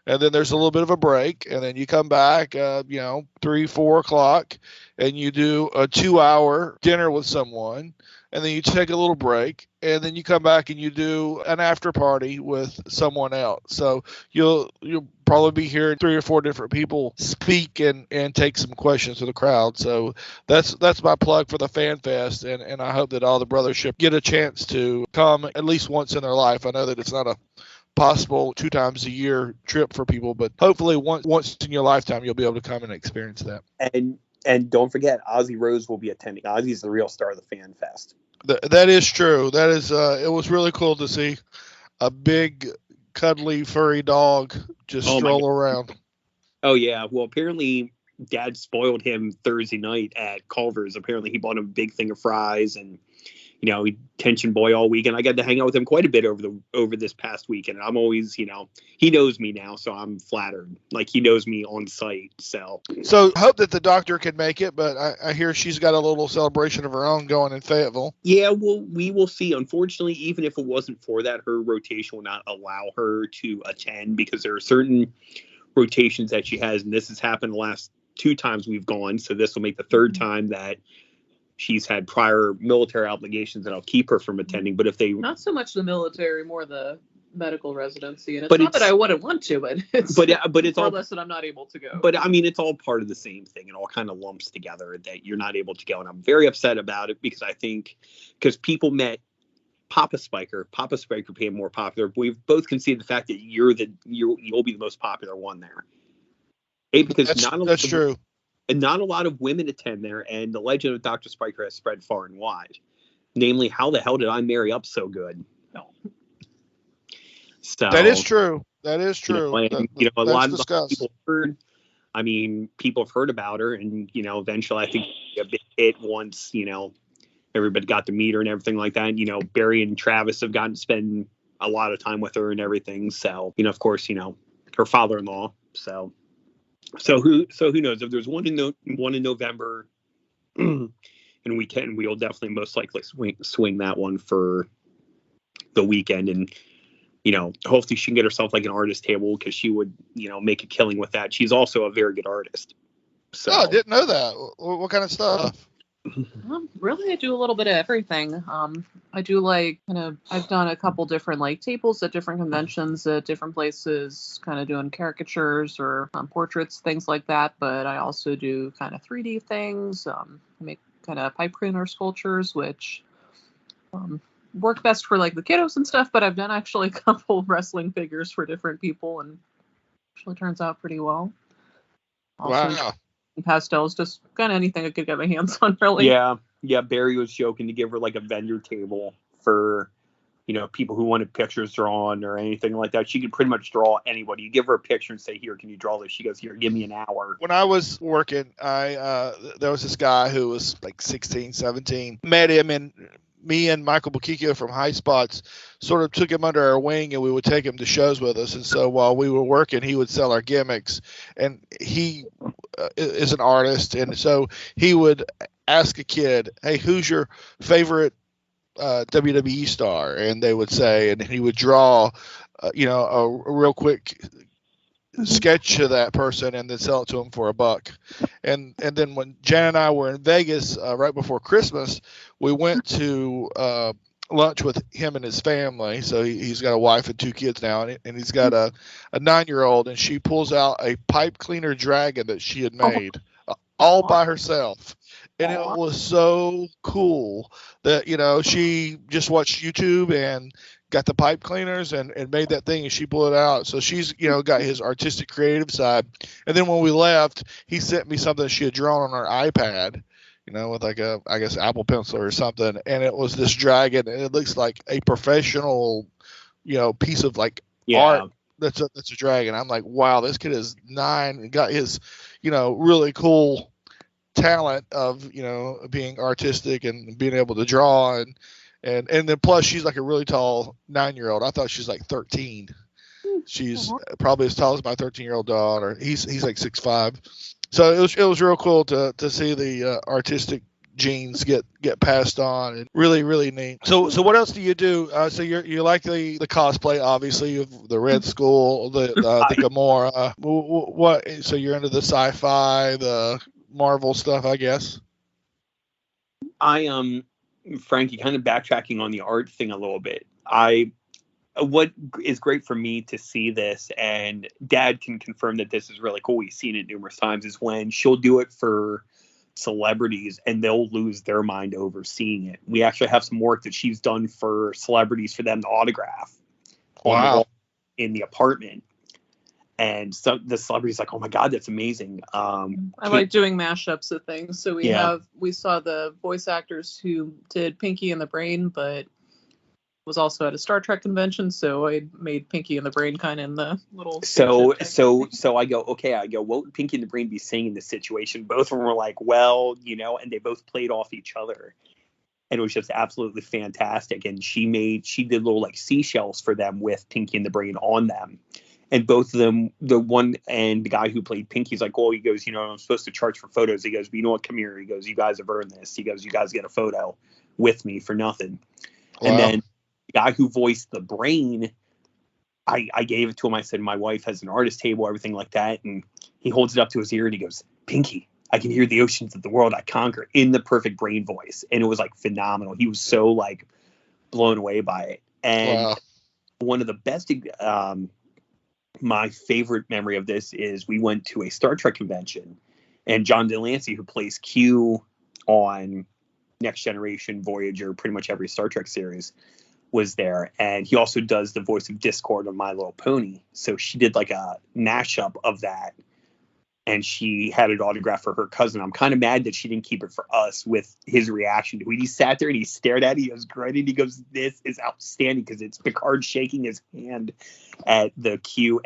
and then there's a little bit of a break, and then you come back, 3-4 o'clock, and you do a 2-hour dinner with someone. And then you take a little break, and then you come back and you do an after party with someone else. So you'll probably be hearing 3 or 4 different people speak and take some questions to the crowd. So that's my plug for the Fan Fest, and I hope that all the brothership get a chance to come at least once in their life. I know that it's not a possible 2 times a year trip for people, but hopefully once in your lifetime you'll be able to come and experience that. And don't forget, Ozzy Rose will be attending. Ozzy's the real star of the Fan Fest. That is true. That is. It was really cool to see a big, cuddly, furry dog just stroll around. Oh yeah. Well, apparently, Dad spoiled him Thursday night at Culver's. Apparently, he bought him a big thing of fries, and he tension boy all weekend. I got to hang out with him quite a bit over this past weekend. And I'm always, he knows me now, so I'm flattered. Like, he knows me on site. So hope that the doctor can make it, but I hear she's got a little celebration of her own going in Fayetteville. Yeah, well, we will see. Unfortunately, even if it wasn't for that, her rotation will not allow her to attend because there are certain rotations that she has, and this has happened the last 2 times we've gone. So this will make the 3rd time that she's had prior military obligations that I'll keep her from attending. But if they not so much the military, more the medical residency, and it's not that I wouldn't want to, but it's all less that I'm not able to go. But I mean, it's all part of the same thing. It all kind of lumps together that you're not able to go, and I'm very upset about it because I think people met Papa Spiker became more popular. We've both conceded the fact that you'll be the most popular one there. Because that's true. And not a lot of women attend there, and the legend of Dr. Spiker has spread far and wide. Namely, how the hell did I marry up so good? No. So that is true. That is true. A lot of people heard. I mean, people have heard about her, and eventually, I think a big hit once everybody got to meet her and everything like that. Barry and Travis have gotten to spend a lot of time with her and everything. So of course, her father-in-law. So who knows? If there's one in November, and we'll definitely most likely swing that one for the weekend, and hopefully she can get herself like an artist table because she would make a killing with that. She's also a very good artist. So I didn't know that. What kind of stuff? Really, I do a little bit of everything. I do I've done a couple different tables at different conventions at different places, kind of doing caricatures or portraits, things like that. But I also do kind of 3D things. I make kind of pipe cleaner sculptures, which work best for like the kiddos and stuff. But I've done actually a couple wrestling figures for different people, and actually turns out pretty well. Also, Wow. pastels, just kind of anything I could get my hands on, really. Yeah. Barry was joking to give her like a vendor table for, people who wanted pictures drawn or anything like that. She could pretty much draw anybody. You give her a picture and say, "Here, can you draw this?" She goes, "Here, give me an hour." When I was working, there was this guy who was like 16, 17. Met him, and me and Michael Bukiko from High Spots sort of took him under our wing, and we would take him to shows with us. And so while we were working, he would sell our gimmicks, and he is an artist. And so he would ask a kid, "Hey, who's your favorite WWE star?" And they would say, and he would draw, a real quick sketch of that person and then sell it to him for $1. And then when Jan and I were in Vegas right before Christmas, we went to lunch with him and his family. So he's got a wife and 2 kids now, and he's got a 9-year-old, and she pulls out a pipe cleaner dragon that she had made all by herself. And it was so cool that, she just watched YouTube and got the pipe cleaners and made that thing, and she blew it out. So she's, got his artistic creative side. And then when we left, he sent me something she had drawn on her iPad, with like a, I guess, Apple Pencil or something. And it was this dragon, and it looks like a professional, piece of like art. That's a dragon. I'm like, wow, this kid is 9 and got his, really cool talent of, being artistic and being able to draw. And then plus she's like a really tall 9-year-old. I thought she's like 13. She's probably as tall as my 13-year-old daughter. He's like 6'5". So it was real cool to see the artistic genes get passed on, and really, really neat. So what else do you do? So you like the cosplay, obviously. You have the Red Skull, the Gamora. What? So you're into the sci-fi, the Marvel stuff, I guess. Frankie, kind of backtracking on the art thing a little bit. What is great for me to see this, and Dad can confirm that this is really cool, we've seen it numerous times, is when she'll do it for celebrities and they'll lose their mind over seeing it. We actually have some work that she's done for celebrities for them to autograph on the wall in the apartment. And so the celebrity's like, "Oh my God, that's amazing." I like doing mashups of things. So we saw the voice actors who did Pinky and the Brain, but was also at a Star Trek convention. So I made Pinky and the Brain kind of in the little. So I go, what would Pinky and the Brain be saying in this situation? Both of them were like, well, and they both played off each other. And it was just absolutely fantastic. And she did little like seashells for them with Pinky and the Brain on them. And both of them, the one and the guy who played Pinky's like, he goes, I'm supposed to charge for photos. He goes, but you know what? Come here. He goes, you guys have earned this. He goes, you guys get a photo with me for nothing. Wow. And then the guy who voiced the Brain, I gave it to him. I said, my wife has an artist table, everything like that. And he holds it up to his ear and he goes, "Pinky, I can hear the oceans of the world I conquer," in the perfect Brain voice. And it was like phenomenal. He was so like blown away by it. And one of the best, my favorite memory of this is we went to a Star Trek convention, and John Delancey, who plays Q on Next Generation, Voyager, pretty much every Star Trek series, was there. And he also does the voice of Discord on My Little Pony. So she did like a mashup of that, and she had it autographed for her cousin. I'm kind of mad that she didn't keep it for us with his reaction to it. He sat there and he stared at it. He was grinning. He goes, "This is outstanding," because it's Picard shaking his hand at the Q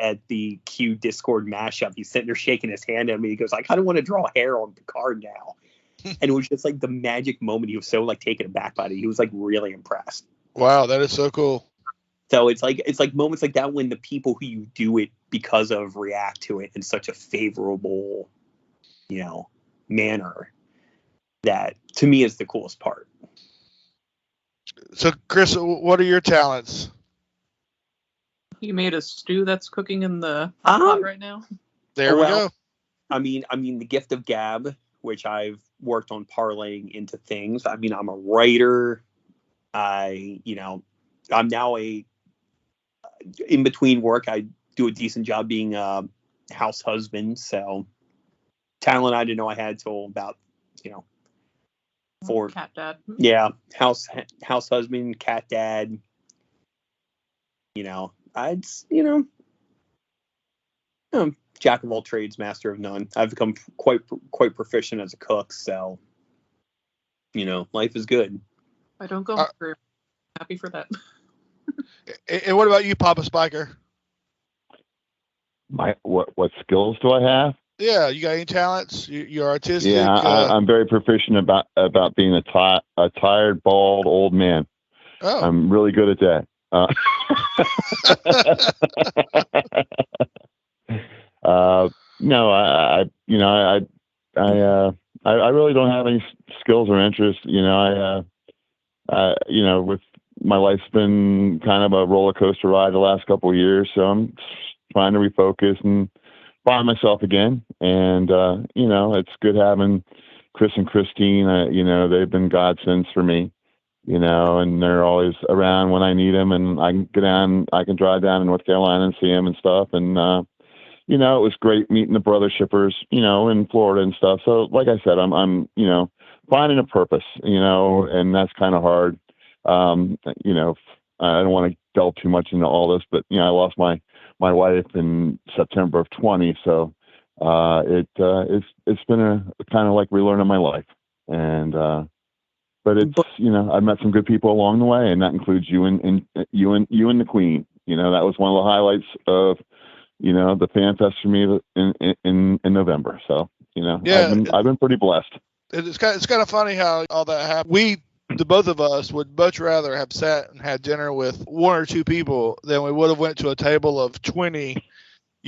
Discord mashup. He's sitting there shaking his hand at me. He goes, "I kind of want to draw hair on Picard now." And it was just like the magic moment. He was so like taken aback by it. He was like really impressed. Wow, that is so cool. So it's like moments like that when the people who you do it because of react to it in such a favorable, manner. That to me is the coolest part. So Chris, what are your talents? You made a stew that's cooking in the pot right now. There we go. I mean, the gift of gab, which I've worked on parlaying into things. I mean, I'm a writer. I'm now in between work, I do a decent job being a house husband. So talent I didn't know I had till about, For cat dad. Yeah, house husband, cat dad. I'd jack of all trades, master of none. I've become quite proficient as a cook, so life is good. I don't go hungry. Happy for that. And what about you, Papa Spiker? What skills do I have? Yeah, you got any talents? You're artistic. Yeah, I'm very proficient about being a tired, bald old man. Oh. I'm really good at that. No, I really don't have any skills or interests. With my life's been kind of a roller coaster ride the last couple of years, so I'm trying to refocus and find myself again. And it's good having Chris and Christine. They've been godsends for me. And they're always around when I need them, and I can drive down to North Carolina and see them and stuff. And it was great meeting the brother shippers, in Florida and stuff. So, like I said, I'm finding a purpose, and that's kind of hard. I don't want to delve too much into all this, but I lost my wife in September of 20, so it's been a kind of like relearning my life, and but it's I've met some good people along the way, and that includes you and the Queen. That was one of the highlights of the fan fest for me in November. So yeah, I've been pretty blessed. It's kind of funny how all that happened. The both of us would much rather have sat and had dinner with one or two people than we would have went to a table of 20,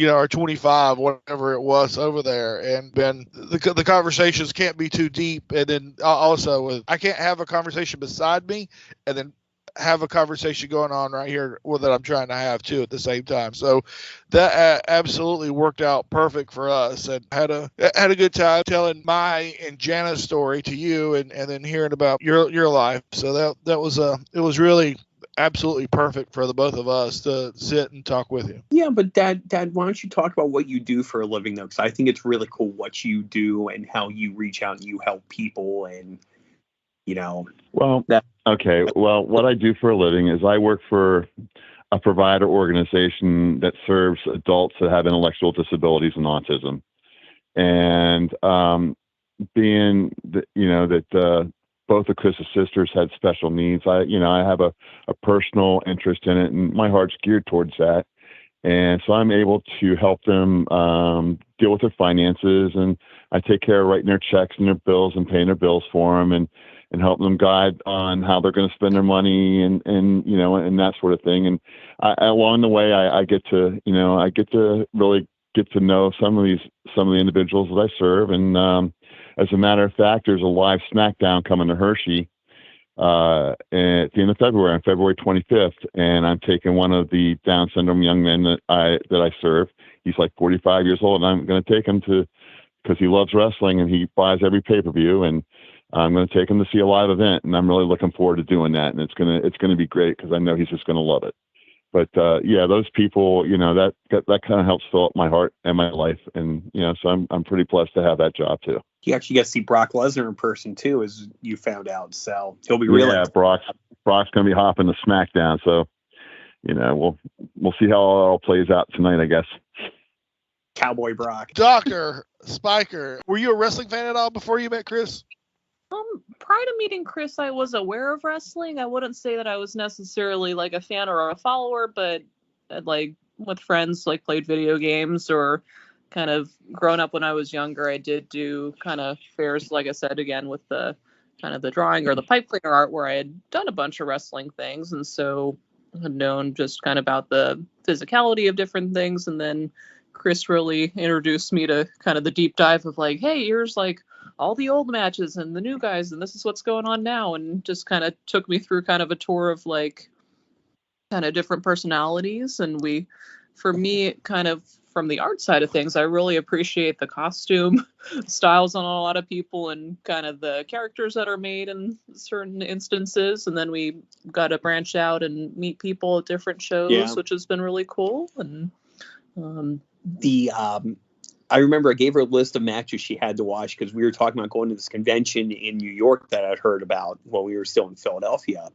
or 25, whatever it was over there, and been the conversations can't be too deep, and then also I can't have a conversation beside me and then have a conversation going on right here that I'm trying to have too at the same time. So that absolutely worked out perfect for us, and had a good time telling my and Jana's story to you, and then hearing about your life. So that was it was really absolutely perfect for the both of us to sit and talk with you. Yeah, but Dad, why don't you talk about what you do for a living though? Because I think it's really cool what you do and how you reach out and you help people, and Well, okay. Well, what I do for a living is I work for a provider organization that serves adults that have intellectual disabilities and autism. And being that both of Chris's sisters had special needs, I have a personal interest in it, and my heart's geared towards that. And so I'm able to help them deal with their finances, and I take care of writing their checks and their bills and paying their bills for them, and help them guide on how they're going to spend their money, and that sort of thing. And along the way, I get to really get to know some of the individuals that I serve. And as a matter of fact, there's a live SmackDown coming to Hershey at the end of February, on February 25th, and I'm taking one of the Down syndrome young men that I serve. He's like 45 years old, and I'm going to take him because he loves wrestling and he buys every pay-per-view, and I'm going to take him to see a live event, and I'm really looking forward to doing that. And it's going to be great because I know he's just going to love it. But those people, that kind of helps fill up my heart and my life, and so I'm pretty blessed to have that job too. You actually get to see Brock Lesnar in person too, as you found out. So he'll be really Brock's going to be hopping to SmackDown. So we'll see how it all plays out tonight, I guess. Cowboy Brock. Dr. Spiker, were you a wrestling fan at all before you met Chris? Prior to meeting Chris, I was aware of wrestling. I wouldn't say that I was necessarily like a fan or a follower, but like with friends, like played video games, or kind of grown up when I was younger. I did do kind of fairs, like I said, again, with the kind of the drawing or the pipe cleaner art, where I had done a bunch of wrestling things. And so I had known just kind of about the physicality of different things. And then Chris really introduced me to kind of the deep dive of like, hey, here's like all the old matches and the new guys, and this is what's going on now, and just kind of took me through kind of a tour of like kind of different personalities. And for me, kind of from the art side of things, I really appreciate the costume styles on a lot of people and kind of the characters that are made in certain instances. And then we got to branch out and meet people at different shows, which has been really cool. And I remember I gave her a list of matches she had to watch because we were talking about going to this convention in New York that I'd heard about while we were still in Philadelphia.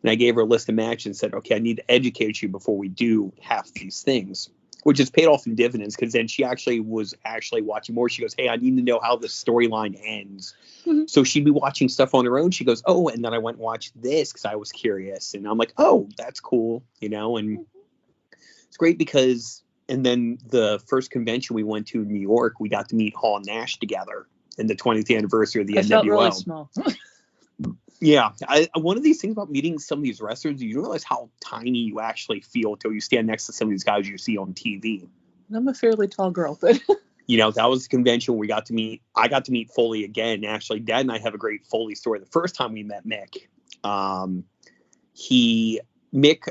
And I gave her a list of matches and said, okay, I need to educate you before we do half these things, which has paid off in dividends because then she actually was watching more. She goes, hey, I need to know how the storyline ends. Mm-hmm. So she'd be watching stuff on her own. She goes, oh, and then I went and watched this because I was curious. And I'm like, oh, that's cool, and it's great because, and then the first convention we went to in New York, we got to meet Hall and Nash together in the 20th anniversary of the NWO. Felt really small. Yeah, one of these things about meeting some of these wrestlers, you don't realize how tiny you actually feel until you stand next to some of these guys you see on TV. I'm a fairly tall girl, but that was the convention we got to meet. I got to meet Foley again. Actually, Dad and I have a great Foley story. The first time we met Mick, Mick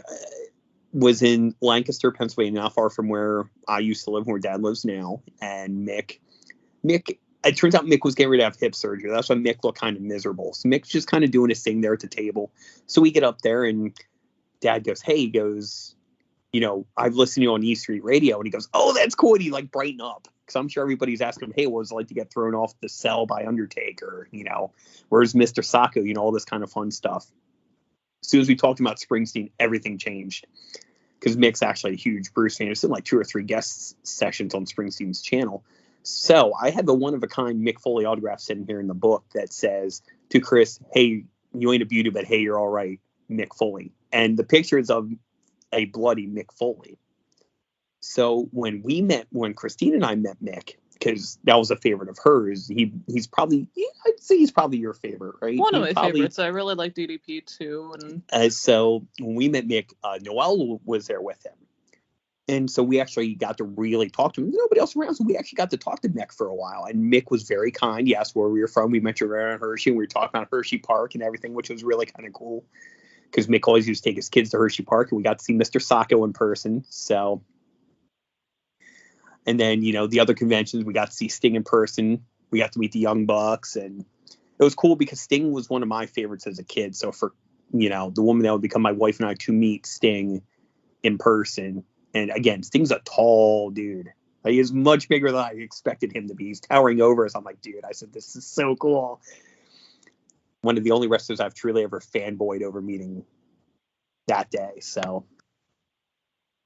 was in Lancaster, Pennsylvania, not far from where I used to live, where Dad lives now. And Mick, it turns out Mick was getting ready to have hip surgery. That's why Mick looked kind of miserable. So Mick's just kind of doing his thing there at the table. So we get up there and Dad goes, hey, he goes, I've listened to you on E Street Radio. And he goes, oh, that's cool. And he brighten up. Because I'm sure everybody's asking him, hey, what was it like to get thrown off the cell by Undertaker? Where's Mr. Sacco? All this kind of fun stuff. As soon as we talked about Springsteen, everything changed. Because Mick's actually a huge Bruce fan. There's been 2 or 3 guest sessions on Springsteen's channel. So I have the one-of-a-kind Mick Foley autograph sitting here in the book that says to Chris, hey, you ain't a beauty, but hey, you're all right, Mick Foley. And the picture is of a bloody Mick Foley. So when Christine and I met Mick, because that was a favorite of hers, he's probably, I'd say he's probably your favorite, right? One of my favorites. I really like DDP too. And so when we met Mick, Noel was there with him. And so we actually got to really talk to him. There's nobody else around, so we actually got to talk to Mick for a while. And Mick was very kind. He asked where we were from. We mentioned around Hershey, and we were talking about Hershey Park and everything, which was really kind of cool. Because Mick always used to take his kids to Hershey Park, and we got to see Mr. Sacco in person. So, and then, the other conventions, we got to see Sting in person. We got to meet the Young Bucks. And it was cool because Sting was one of my favorites as a kid. So for, the woman that would become my wife and I to meet Sting in person. And again, Sting's a tall dude. He is much bigger than I expected him to be. He's towering over us. I'm like, dude, I said, this is so cool. One of the only wrestlers I've truly ever fanboyed over meeting that day. So,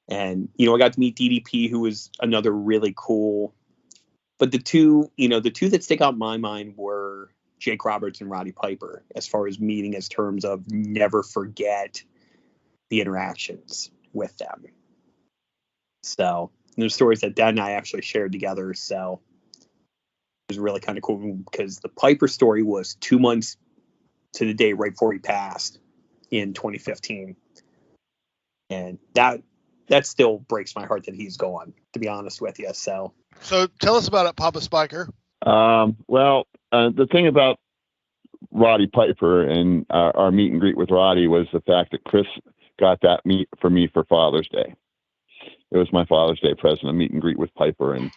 and, I got to meet DDP, who was another really cool. But the two that stick out in my mind were Jake Roberts and Roddy Piper, as far as meeting as terms of never forget the interactions with them. So there's stories that Dad and I actually shared together. So it was really kind of cool because the Piper story was 2 months to the day right before he passed in 2015. And that still breaks my heart that he's gone, to be honest with you. So tell us about it, Papa Spiker. The thing about Roddy Piper and our meet and greet with Roddy was the fact that Chris got that meet for me for Father's Day. It was my Father's Day present, a meet and greet with Piper. And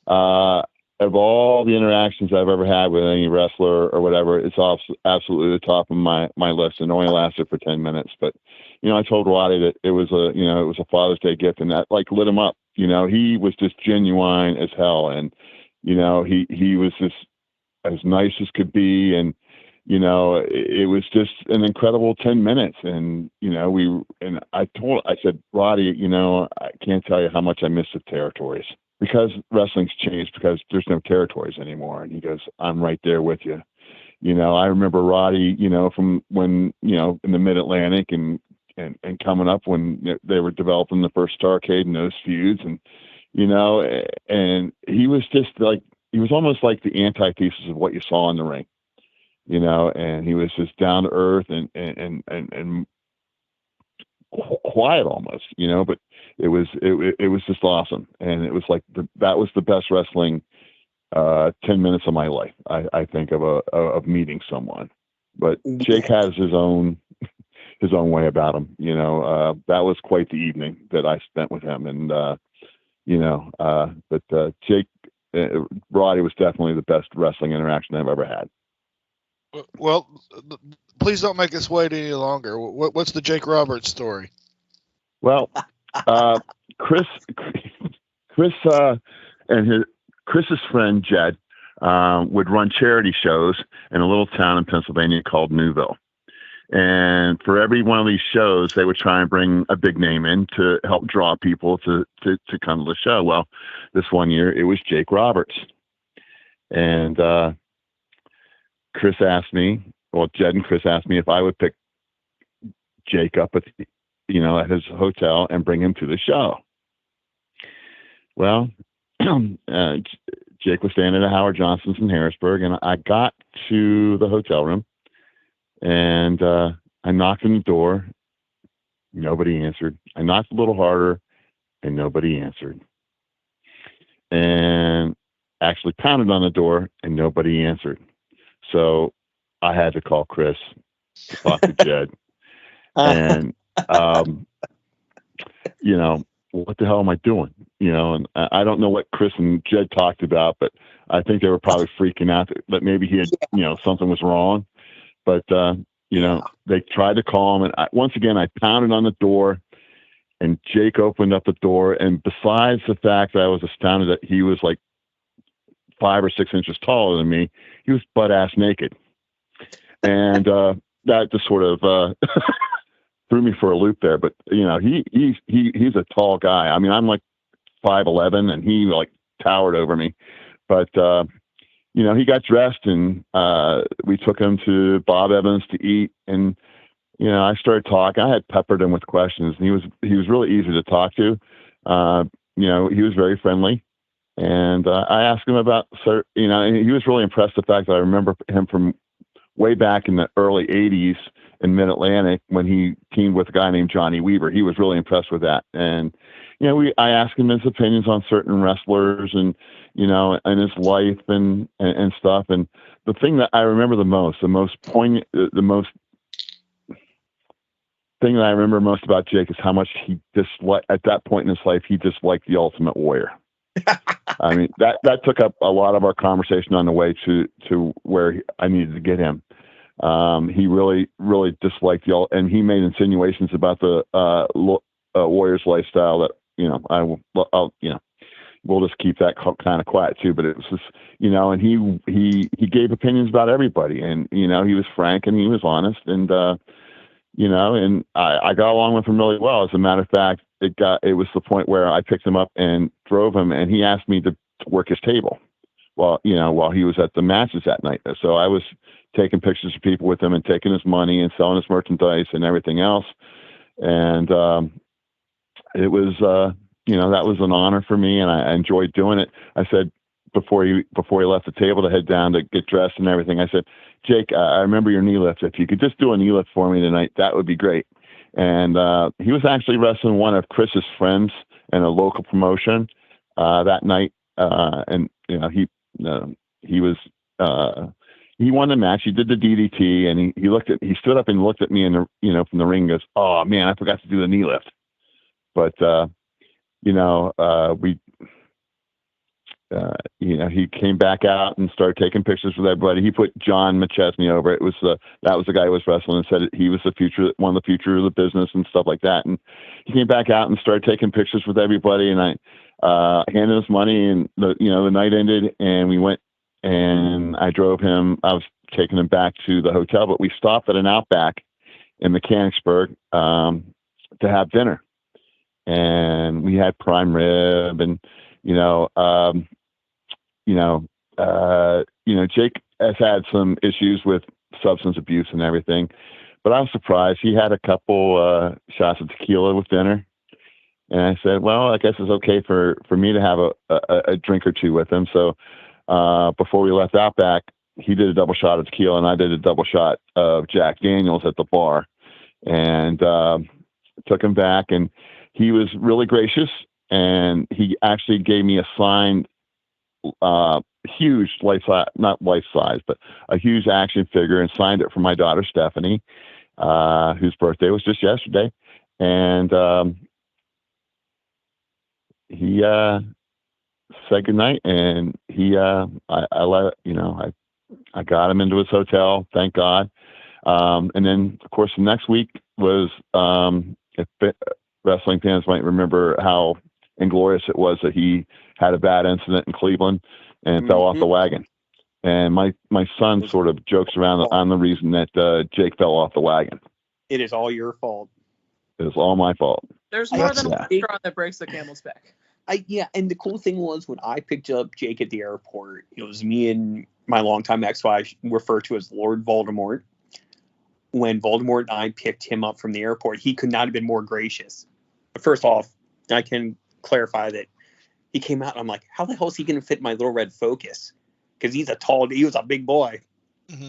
of all the interactions I've ever had with any wrestler or whatever, it's absolutely the top of my list. And only lasted for 10 minutes. But, I told Roddy that it was a Father's Day gift, and that lit him up. He was just genuine as hell. And, he was just as nice as could be. And, it was just an incredible 10 minutes. And, I said, Roddy, I can't tell you how much I miss the territories, because wrestling's changed, because there's no territories anymore. And he goes, I'm right there with you. I remember Roddy, from when, in the Mid-Atlantic and coming up when they were developing the first Starrcade and those feuds. And, and he was just he was almost like the antithesis of what you saw in the ring. And he was just down to earth and quiet almost, but it was just awesome. And it was that was the best wrestling 10 minutes of my life, I think, of meeting someone. But Jake has his own way about him. That was quite the evening that I spent with him. And but Jake, Roddy was definitely the best wrestling interaction I've ever had. Well, please don't make us wait any longer. What's the Jake Roberts story? Well, Chris and Chris's friend Jed would run charity shows in a little town in Pennsylvania called Newville. And for every one of these shows, they would try and bring a big name in to help draw people to come to the show. Well, this one year it was Jake Roberts. And Chris asked me, well, Jed and Chris asked me if I would pick Jake up at, at his hotel and bring him to the show. Well, Jake was staying at a Howard Johnson's in Harrisburg, and I got to the hotel room, and I knocked on the door. Nobody answered. I knocked a little harder, and nobody answered. And actually pounded on the door, and nobody answered. So I had to call Chris to talk to Jed. And, what the hell am I doing? And I don't know what Chris and Jed talked about, but I think they were probably freaking out that maybe he had, something was wrong. But, they tried to call him. And once again, I pounded on the door, and Jake opened up the door. And besides the fact that I was astounded that he was like 5 or 6 inches taller than me, he was butt ass naked. And that just sort of threw me for a loop there. But he's a tall guy. I mean, I'm like 5'11", and he like towered over me. But he got dressed, and we took him to Bob Evans to eat. And I started talking. I had peppered him with questions, and he was really easy to talk to. He was very friendly. And I asked him about, and he was really impressed the fact that I remember him from way back in the early 80s in Mid-Atlantic when he teamed with a guy named Johnny Weaver. He was really impressed with that. And, I asked him his opinions on certain wrestlers and, and his life and stuff. And the thing that I remember the most poignant, the most thing that I remember most about Jake is how much he disliked, at that point in his life, he disliked the Ultimate Warrior. I mean, that took up a lot of our conversation on the way to where I needed to get him. He really, really disliked and he made insinuations about the Warriors lifestyle that, we'll just keep that kind of quiet too. But it was just, and he gave opinions about everybody, and, he was frank and he was honest, and, and I got along with him really well. As a matter of fact, it was the point where I picked him up and drove him, and he asked me to work his table while he was at the matches that night. So I was taking pictures of people with him and taking his money and selling his merchandise and everything else. And, it was, that was an honor for me, and I enjoyed doing it. I said, before he left the table to head down to get dressed and everything, I said, Jake, I remember your knee lift. If you could just do a knee lift for me tonight, that would be great. And he was actually wrestling one of Chris's friends in a local promotion that night. And he was he won the match. He did the DDT, and he stood up and looked at me from the ring and goes, "Oh man, I forgot to do the knee lift." But he came back out and started taking pictures with everybody. He put John McChesney over. That was the guy who was wrestling, and said he was one of the future of the business and stuff like that. And he came back out and started taking pictures with everybody. And I handed his money, and the night ended, and we went, and I drove him. I was taking him back to the hotel, but we stopped at an Outback in Mechanicsburg to have dinner, and we had prime rib, and Jake has had some issues with substance abuse and everything, but I was surprised. He had a couple shots of tequila with dinner, and I said, well, I guess it's okay for me to have a drink or two with him. So before we left Outback, he did a double shot of tequila, and I did a double shot of Jack Daniels at the bar, and took him back, and he was really gracious. And he actually gave me a signed, huge not life size, but a huge action figure, and signed it for my daughter, Stephanie, whose birthday was just yesterday. And he said goodnight, and I got him into his hotel, thank God. And then, of course, the next week was, if wrestling fans might remember how inglorious it was that he had a bad incident in Cleveland and fell off the wagon. And my son sort of jokes around on the reason that Jake fell off the wagon. It is all your fault. It was all my fault. There's more than one straw that breaks the camel's back. And the cool thing was when I picked up Jake at the airport, it was me and my longtime ex, who I refer to as Lord Voldemort. When Voldemort and I picked him up from the airport, he could not have been more gracious. But first off, I can clarify that he came out and I'm like, how the hell is he going to fit my little red Focus? Because he was a big boy. Mm-hmm.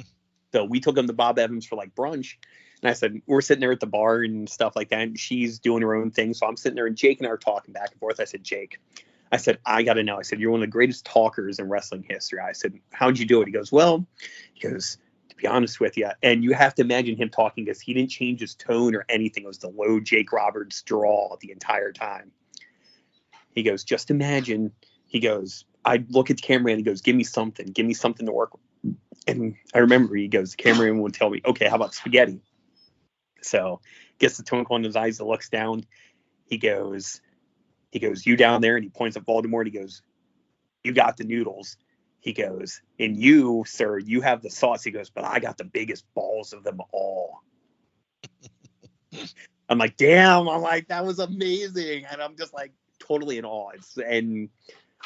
So we took him to Bob Evans for like brunch. And I said, we're sitting there at the bar and stuff like that. And she's doing her own thing. So I'm sitting there and Jake and I are talking back and forth. I said, Jake, I got to know. I said, you're one of the greatest talkers in wrestling history. I said, how'd you do it? He goes, to be honest with you. And you have to imagine him talking because he didn't change his tone or anything. It was the low Jake Roberts drawl the entire time. He goes, just imagine. He goes, I look at the cameraman. He goes, give me something to work with. And I remember he goes, the cameraman would tell me, okay, how about spaghetti? So gets the twinkle in his eyes that looks down. He goes, you down there. And he points at Voldemort. He goes, you got the noodles. He goes, and you, sir, you have the sauce. He goes, but I got the biggest balls of them all. I'm like, damn. I'm like, that was amazing. And I'm just like totally in awe. And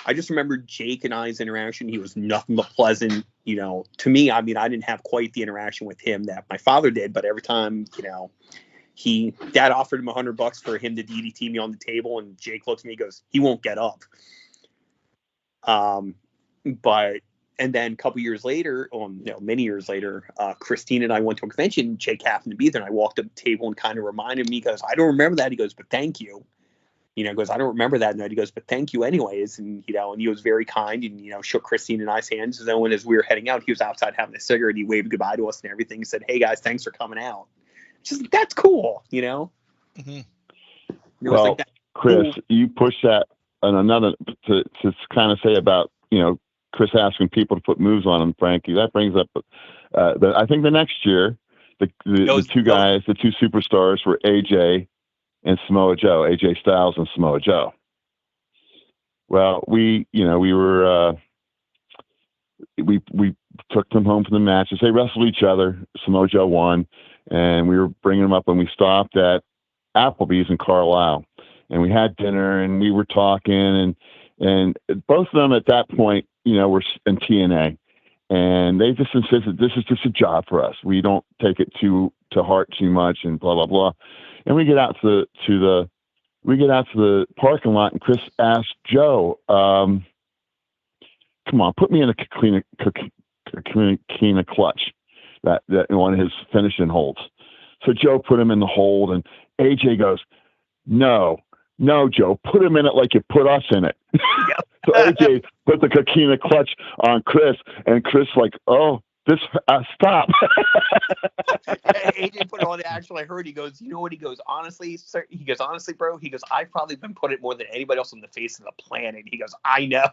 I just remember Jake and I's interaction. He was nothing but pleasant. To me, I mean, I didn't have quite the interaction with him that my father did, but every time, Dad offered him $100 for him to DDT me on the table, and Jake looks at me and goes, he won't get up. And then a couple years later, many years later, Christine and I went to a convention. Jake happened to be there, and I walked up to the table and kind of reminded me, he goes, I don't remember that. He goes, but thank you. Goes, I don't remember that night. He goes, but thank you anyways. And, and he was very kind and, shook Christine and I's hands. And then as we were heading out, he was outside having a cigarette. He waved goodbye to us and everything. He said, hey guys, thanks for coming out. Just, that's cool, Mm-hmm. Well, like Chris, you push that on another to kind of say about, Chris asking people to put moves on him, Frankie. That brings up, I think the next year, the two superstars were AJ and Samoa Joe, AJ Styles and Samoa Joe. Well, we took them home from the matches. They wrestled each other. Samoa Joe won, and we were bringing them up when we stopped at Applebee's in Carlisle, and we had dinner and we were talking, and both of them at that point, were in TNA, and they just insisted this is just a job for us. We don't take it to heart too much, and blah blah blah. And we get out to the parking lot, and Chris asked Joe, "Come on, put me in a Coquina clutch, that one of his finishing holds." So Joe put him in the hold, and AJ goes, "No, Joe, put him in it like you put us in it." So AJ put the Coquina clutch on Chris, and Chris like, "Oh, this stop." AJ put it on. Actually, I heard. He goes, "You know what?" He goes, "Honestly, sir." He goes, "Honestly, bro." He goes, "I've probably been put it more than anybody else on the face of the planet." He goes, "I know."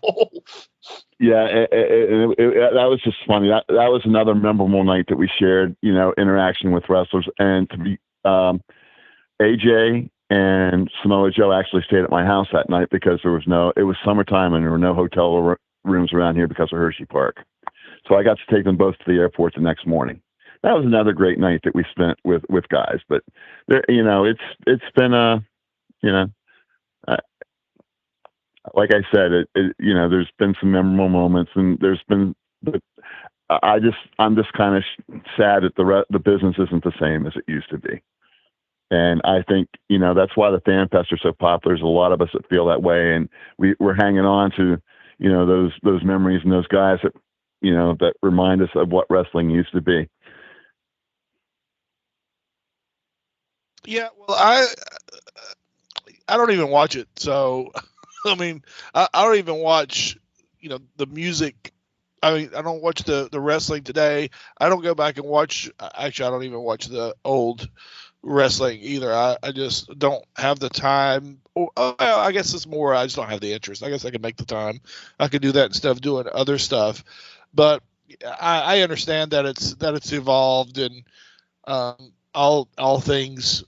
Yeah, that was just funny. That was another memorable night that we shared. Interaction with wrestlers, and to be AJ and Samoa Joe actually stayed at my house that night because it was summertime and there were no hotel rooms around here because of Hershey Park. So I got to take them both to the airport the next morning. That was another great night that we spent with guys. But there, it's been like I said, there's been some memorable moments, and but I'm just kind of sad that the business isn't the same as it used to be. And I think, that's why the fan fests are so popular. There's a lot of us that feel that way, and we're hanging on to, those memories and those guys that, that remind us of what wrestling used to be. Yeah, well, I don't even watch it. So, I mean, I don't even watch, the music. I mean, I don't watch the wrestling today. I don't go back and watch. Actually, I don't even watch the old wrestling either. I just don't have the time. I guess it's more I just don't have the interest. I guess I could make the time. I could do that instead of doing other stuff. But I understand that it's evolved, and all things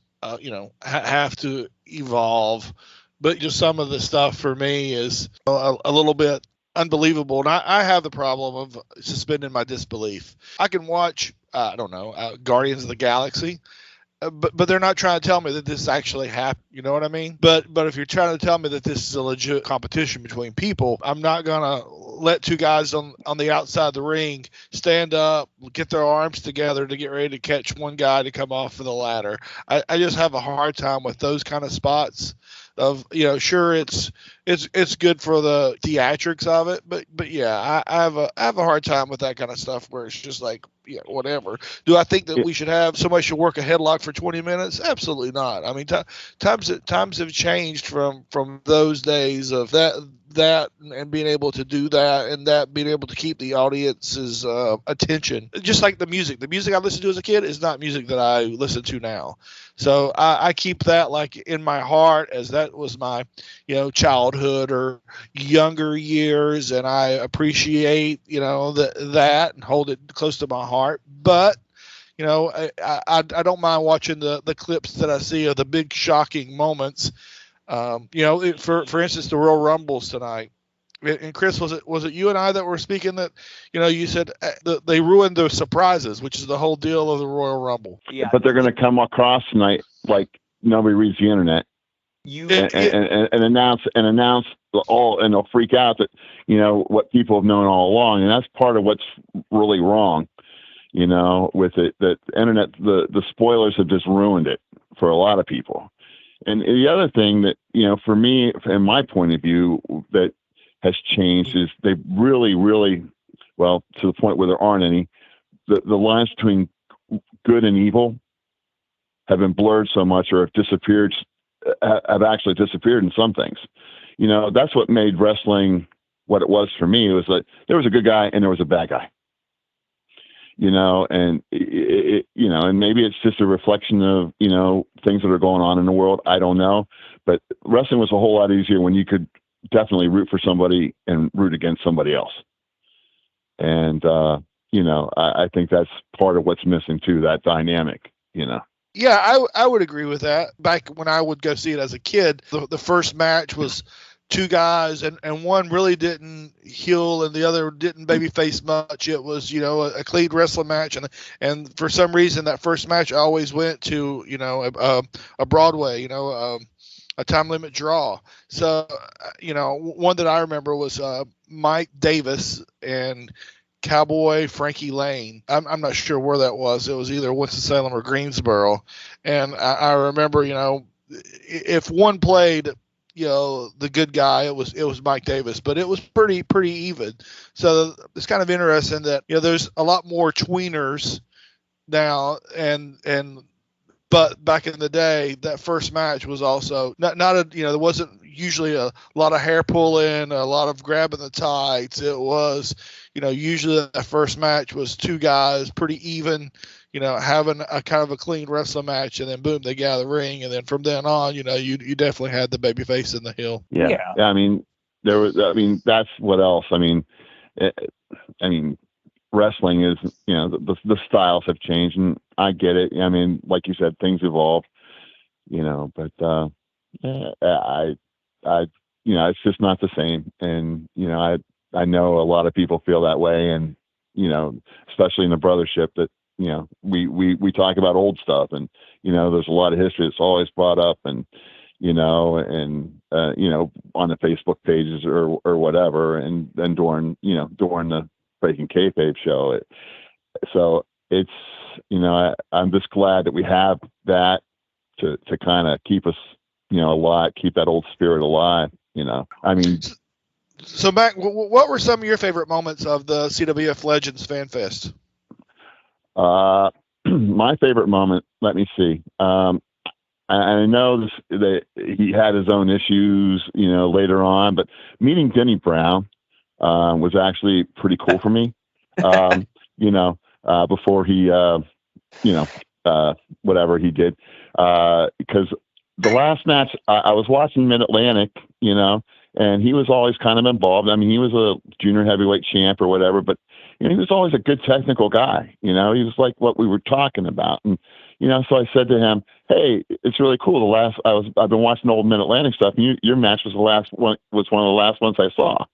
have to evolve. but just some of the stuff for me is a little bit unbelievable. And I have the problem of suspending my disbelief. I can watch, I don't know, Guardians of the Galaxy. But they're not trying to tell me that this actually happened. You know what I mean? But if you're trying to tell me that this is a legit competition between people, I'm not gonna let two guys on the outside of the ring stand up, get their arms together to get ready to catch one guy to come off of the ladder. I just have a hard time with those kind of spots. Of sure it's good for the theatrics of it, but yeah, I have a hard time with that kind of stuff where it's just like, yeah, whatever. Do I think that we should have somebody should work a headlock for 20 minutes? Absolutely not. I mean, times have changed from those days of that and being able to do that, and that being able to keep the audience's attention. Just like the music I listened to as a kid is not music that I listen to now. So I keep that like in my heart, as that was my childhood or younger years, and I appreciate that and hold it close to my heart. But I don't mind watching the clips that I see of the big shocking moments. For instance, the Royal Rumbles tonight. And Chris, was it you and I that were speaking that you said they ruined the surprises, which is the whole deal of the Royal Rumble. Yeah, but they're going to come across tonight like nobody reads the internet. And announce all, and they'll freak out that what people have known all along, and that's part of what's really wrong. With it, that the internet, the spoilers have just ruined it for a lot of people. And the other thing that for me, from my point of view, that has changed is they really, really, well, to the point where there aren't any, the lines between good and evil have been blurred so much, or have actually disappeared in some things. That's what made wrestling what it was for me. It was like there was a good guy and there was a bad guy. And and maybe it's just a reflection of things that are going on in the world. I don't know, but wrestling was a whole lot easier when you could definitely root for somebody and root against somebody else. And I think that's part of what's missing too, that dynamic. Yeah, I would agree with that. Back when I would go see it as a kid, the first match was two guys, and one really didn't heel and the other didn't babyface much. It was a clean wrestling match, and for some reason that first match always went to a Broadway, a time limit draw. So one that I remember was Mike Davis and Cowboy Frankie Lane. I'm not sure where that was. It was either Winston-Salem or Greensboro. And I remember, if one played, the good guy, it was Mike Davis, but it was pretty even. So it's kind of interesting that, there's a lot more tweeners now, but back in the day, that first match was also not there wasn't usually a lot of hair pulling, a lot of grabbing the tights. It was, usually that first match was two guys pretty even, having a kind of a clean wrestling match, and then boom, they get out of the ring, and then from then on, you definitely had the baby face in the heel. Yeah. I mean, that's what else. Wrestling is, the styles have changed, and I get it. I mean, like you said, things evolve, but it's just not the same. And, I know a lot of people feel that way, and, especially in the brothership that, we talk about old stuff, and, there's a lot of history that's always brought up, and, on the Facebook pages or whatever. And then during the Breaking Kayfabe show. So it's, I'm just glad that we have that to kind of keep us, alive, keep that old spirit alive, So Mac, what were some of your favorite moments of the CWF Legends Fanfest? My favorite moment, let me see. I know that he had his own issues, later on, but meeting Denny Brown was actually pretty cool for me. Before he, whatever he did, because the last match I was watching Mid-Atlantic, and he was always kind of involved. I mean, he was a junior heavyweight champ or whatever, but he was always a good technical guy. He was like what we were talking about, and So I said to him, "Hey, it's really cool. I've been watching old Mid Atlantic stuff, and your match was one of the last ones I saw.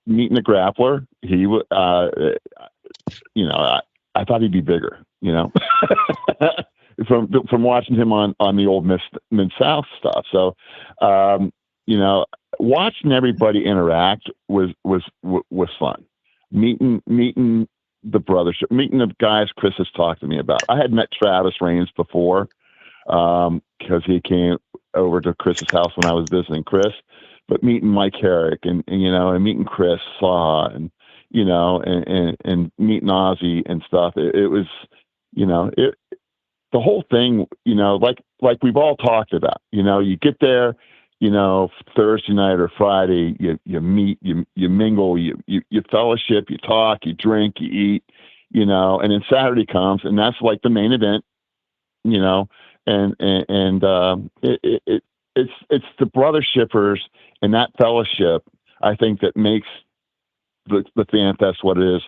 Meeting the grappler, I thought he'd be bigger. From watching him on the old Mid South stuff. So, watching everybody interact was fun. Meeting the brothership, meeting the guys Chris has talked to me about. I had met Travis Reigns before because he came over to Chris's house when I was visiting Chris. But meeting Mike Herrick and meeting Chris Saw and and meeting Ozzy and stuff, it was the whole thing, like we've all talked about. You get there, Thursday night or Friday, you meet, you mingle, you fellowship, you talk, you drink, you eat, and then Saturday comes, and that's like the main event, it's the brother shippers and that fellowship, I think, that makes the Fan Fest what it is,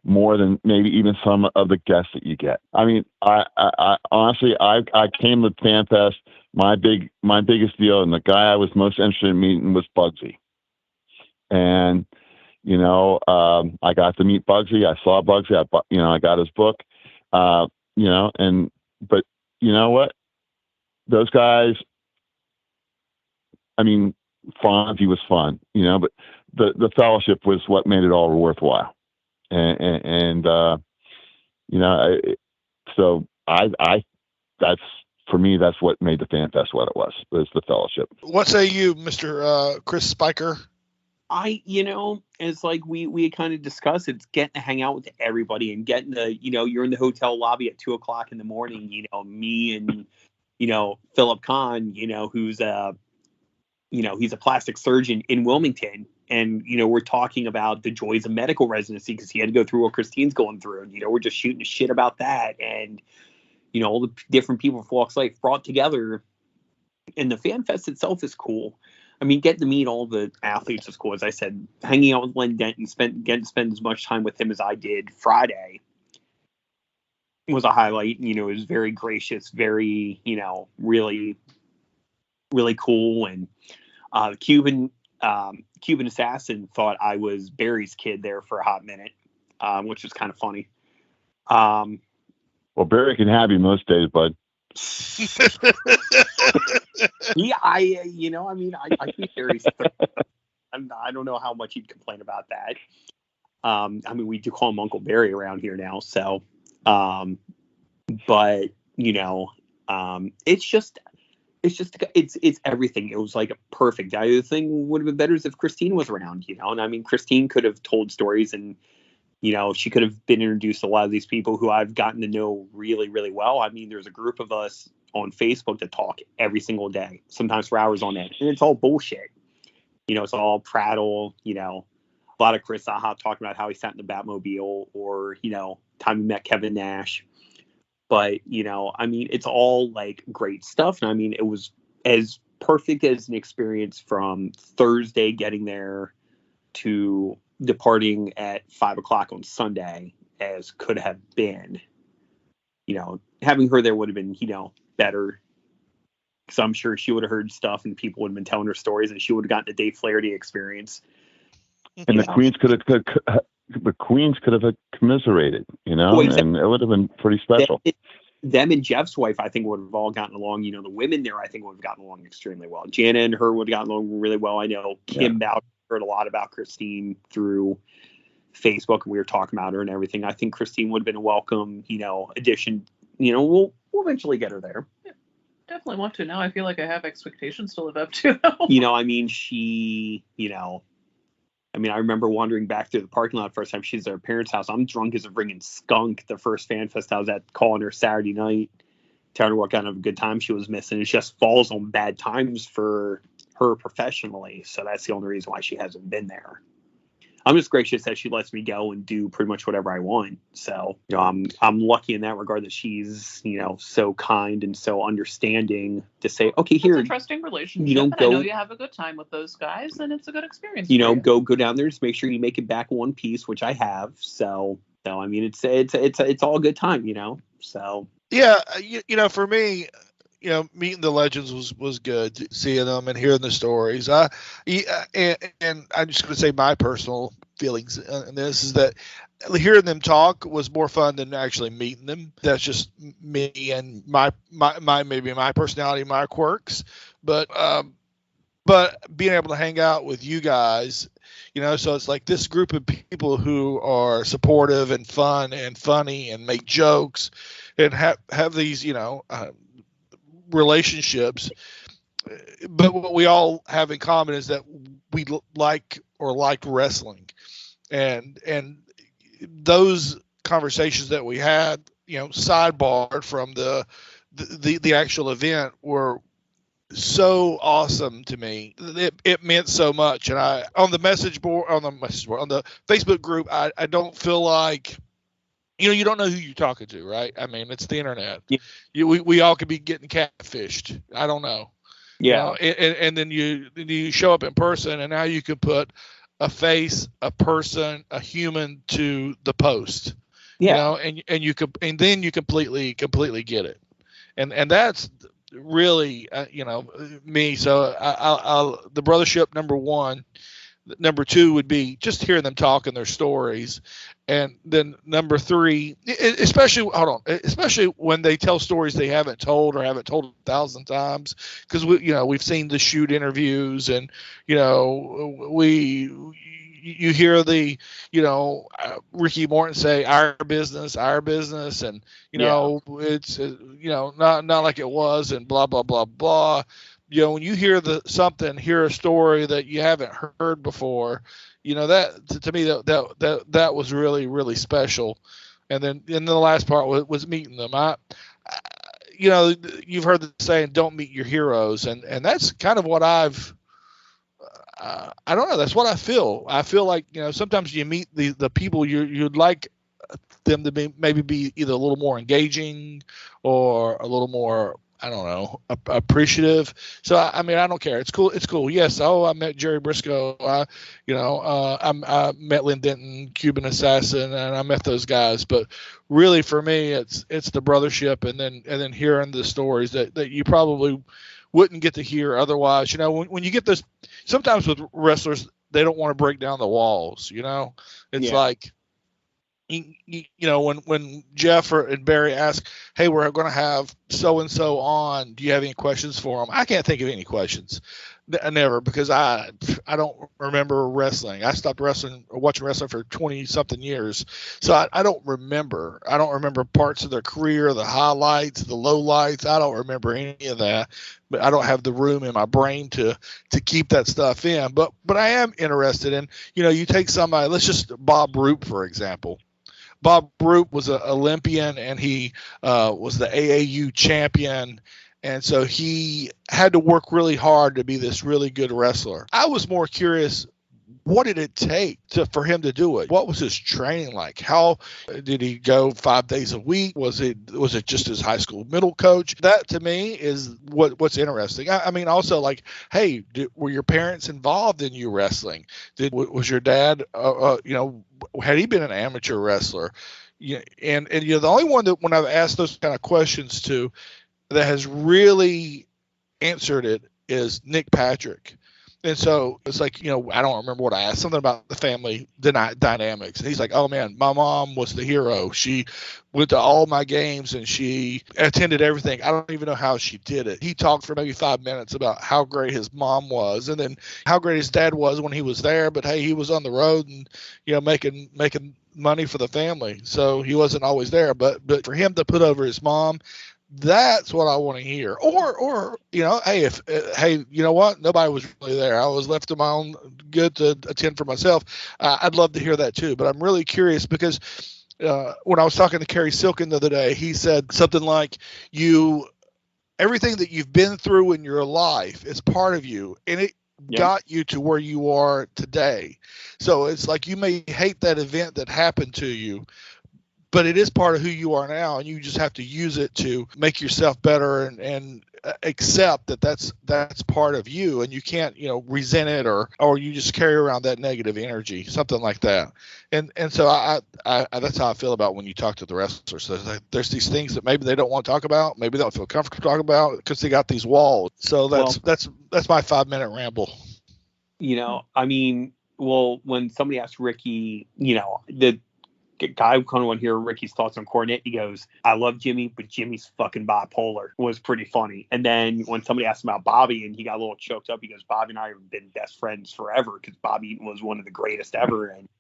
more than maybe even some of the guests that you get. I mean, I honestly, I came to Fan Fest. My biggest deal, and the guy I was most interested in meeting was Bugsy. And I got to meet Bugsy. I saw Bugsy. I got his book. But you know what? Those guys. I mean, Fonzie was fun, but the fellowship was what made it all worthwhile. So that's, for me, that's what made the Fan Fest what it was the fellowship. What say you, Mr. Chris Spiker? It's like we kind of discussed, it's getting to hang out with everybody and getting to, you're in the hotel lobby at 2:00 in the morning, me and, Philip Kahn, who's he's a plastic surgeon in Wilmington. And, we're talking about the joys of medical residency because he had to go through what Christine's going through. And, we're just shooting shit about that. And, all the different people from walks of life brought together. And the Fan Fest itself is cool. I mean, getting to meet all the athletes is cool. As I said, hanging out with Len Denton, getting to spend as much time with him as I did Friday was a highlight. It was very gracious, very, really, really cool. And the Cuban assassin thought I was Barry's kid there for a hot minute, which was kind of funny. Well, Barry can have you most days, bud. Yeah, I think Barry's. I don't know how much he'd complain about that. We do call him Uncle Barry around here now, so. But it's everything. It was like perfect. The other thing would have been better is if Christine was around, and Christine could have told stories and, she could have been introduced to a lot of these people who I've gotten to know really, really well. There's a group of us on Facebook that talk every single day, sometimes for hours on end, and it's all bullshit. It's all prattle, a lot of Chris Saha talking about how he sat in the Batmobile or, time he met Kevin Nash. But, it's all like great stuff. And it was as perfect as an experience from Thursday getting there to departing at 5:00 on Sunday as could have been. Having her there would have been, better. Because I'm sure she would have heard stuff and people would have been telling her stories and she would have gotten the Dave Flaherty experience. And the Queens could have commiserated, and it would have been pretty special. Them and Jeff's wife, I think, would have all gotten along. The women there, I think, would have gotten along extremely well. Jana and her would have gotten along really well. I know Kim Bowden heard a lot about Christine through Facebook, and we were talking about her and everything. I think Christine would have been a welcome, addition. We'll eventually get her there. Yeah, definitely want to. Now I feel like I have expectations to live up to. She, I remember wandering back through the parking lot the first time she's at her parents' house. I'm drunk as a ringing skunk the first Fan Fest I was at, calling her Saturday night, telling her what kind of a good time she was missing. It just falls on bad times for her professionally. So that's the only reason why she hasn't been there. I'm just gracious that she lets me go and do pretty much whatever I want. So, I'm lucky in that regard that she's, so kind and so understanding to say, okay, here. It's a trusting relationship. I know you have a good time with those guys and it's a good experience. Go down there, just make sure you make it back in one piece, which I have. So So I mean, it's all a good time, So Yeah, for me, meeting the legends was good. Seeing them and hearing the stories. And I'm just going to say my personal feelings on this is that hearing them talk was more fun than actually meeting them. That's just me and my maybe my personality, my quirks, but being able to hang out with you guys, so it's like this group of people who are supportive and fun and funny and make jokes and have these, relationships. But what we all have in common is that we like or liked wrestling, and those conversations that we had, sidebarred from the actual event, were so awesome to me. It meant so much. And on the Facebook group, I don't feel like, you don't know who you're talking to, right? I mean, it's the internet. Yeah. We all could be getting catfished. I don't know. Yeah. And then you show up in person, and now you can put a face, a person, a human to the post. Yeah. And then you completely get it. And that's really, me. So I'll the brothership, number one. Number two would be just hearing them talk and their stories. And then number three, especially when they tell stories they haven't told or haven't told 1,000 times, because we've seen the shoot interviews, and you hear the Ricky Morton say our business, and it's not like it was, and blah blah blah blah. When you hear hear a story that you haven't heard before, that to me that was really, really special. And then the last part was meeting them. You've heard the saying, don't meet your heroes. And that's kind of what I don't know. That's what I feel. I feel like, sometimes you meet the people you'd like them to be, maybe be either a little more engaging or a little more, I don't know, appreciative. So I mean, I don't care. It's cool. It's cool. Yes. Oh, I met Jerry Briscoe. I met Lynn Denton, Cuban Assassin, and I met those guys. But really, for me, it's the brothership, and then hearing the stories that you probably wouldn't get to hear otherwise. When you get this, sometimes with wrestlers, they don't want to break down the walls. It's like, when Jeff and Barry ask, hey, we're going to have so-and-so on, do you have any questions for them? I can't think of any questions. Never, because I don't remember wrestling. I stopped watching wrestling for 20-something years. So I don't remember. I don't remember parts of their career, the highlights, the lowlights. I don't remember any of that. But I don't have the room in my brain to keep that stuff in. But I am interested in, you take somebody, let's just Bob Roop, for example. Bob Roop was an Olympian, and he was the AAU champion. And so he had to work really hard to be this really good wrestler. I was more curious, what did it take for him to do it? What was his training like? How did he go 5 days a week? Was it just his high school middle coach? That to me is what's interesting. I mean, also, like, hey, were your parents involved in you wrestling? Was your dad, had he been an amateur wrestler? And the only one that, when I've asked those kind of questions to, that has really answered it is Nick Patrick. And so it's like, I don't remember what I asked, something about the family dynamics. And he's like, oh man, my mom was the hero. She went to all my games and she attended everything. I don't even know how she did it. He talked for maybe 5 minutes about how great his mom was, and then how great his dad was when he was there. But hey, he was on the road and, making money for the family. So he wasn't always there, but for him to put over his mom, that's what I want to hear. Or hey, you know what? Nobody was really there. I was left to my own good to attend for myself. I'd love to hear that too. But I'm really curious because when I was talking to Kerry Silkin the other day, he said something like, everything that you've been through in your life is part of you, and it got you to where you are today. So it's like, you may hate that event that happened to you, but it is part of who you are now, and you just have to use it to make yourself better and accept that that's part of you, and you can't, resent it, or you just carry around that negative energy, something like that. And so I that's how I feel about when you talk to the wrestlers. So there's these things that maybe they don't want to talk about, maybe they don't feel comfortable talking about because they got these walls. So that's my 5-minute ramble. I mean, well, when somebody asked Ricky, the guy kind of want to hear Ricky's thoughts on Cornette, he goes, I love Jimmy, but Jimmy's fucking bipolar, was pretty funny. And then when somebody asked him about Bobby and he got a little choked up, he goes, Bobby and I have been best friends forever because Bobby Eaton was one of the greatest ever. And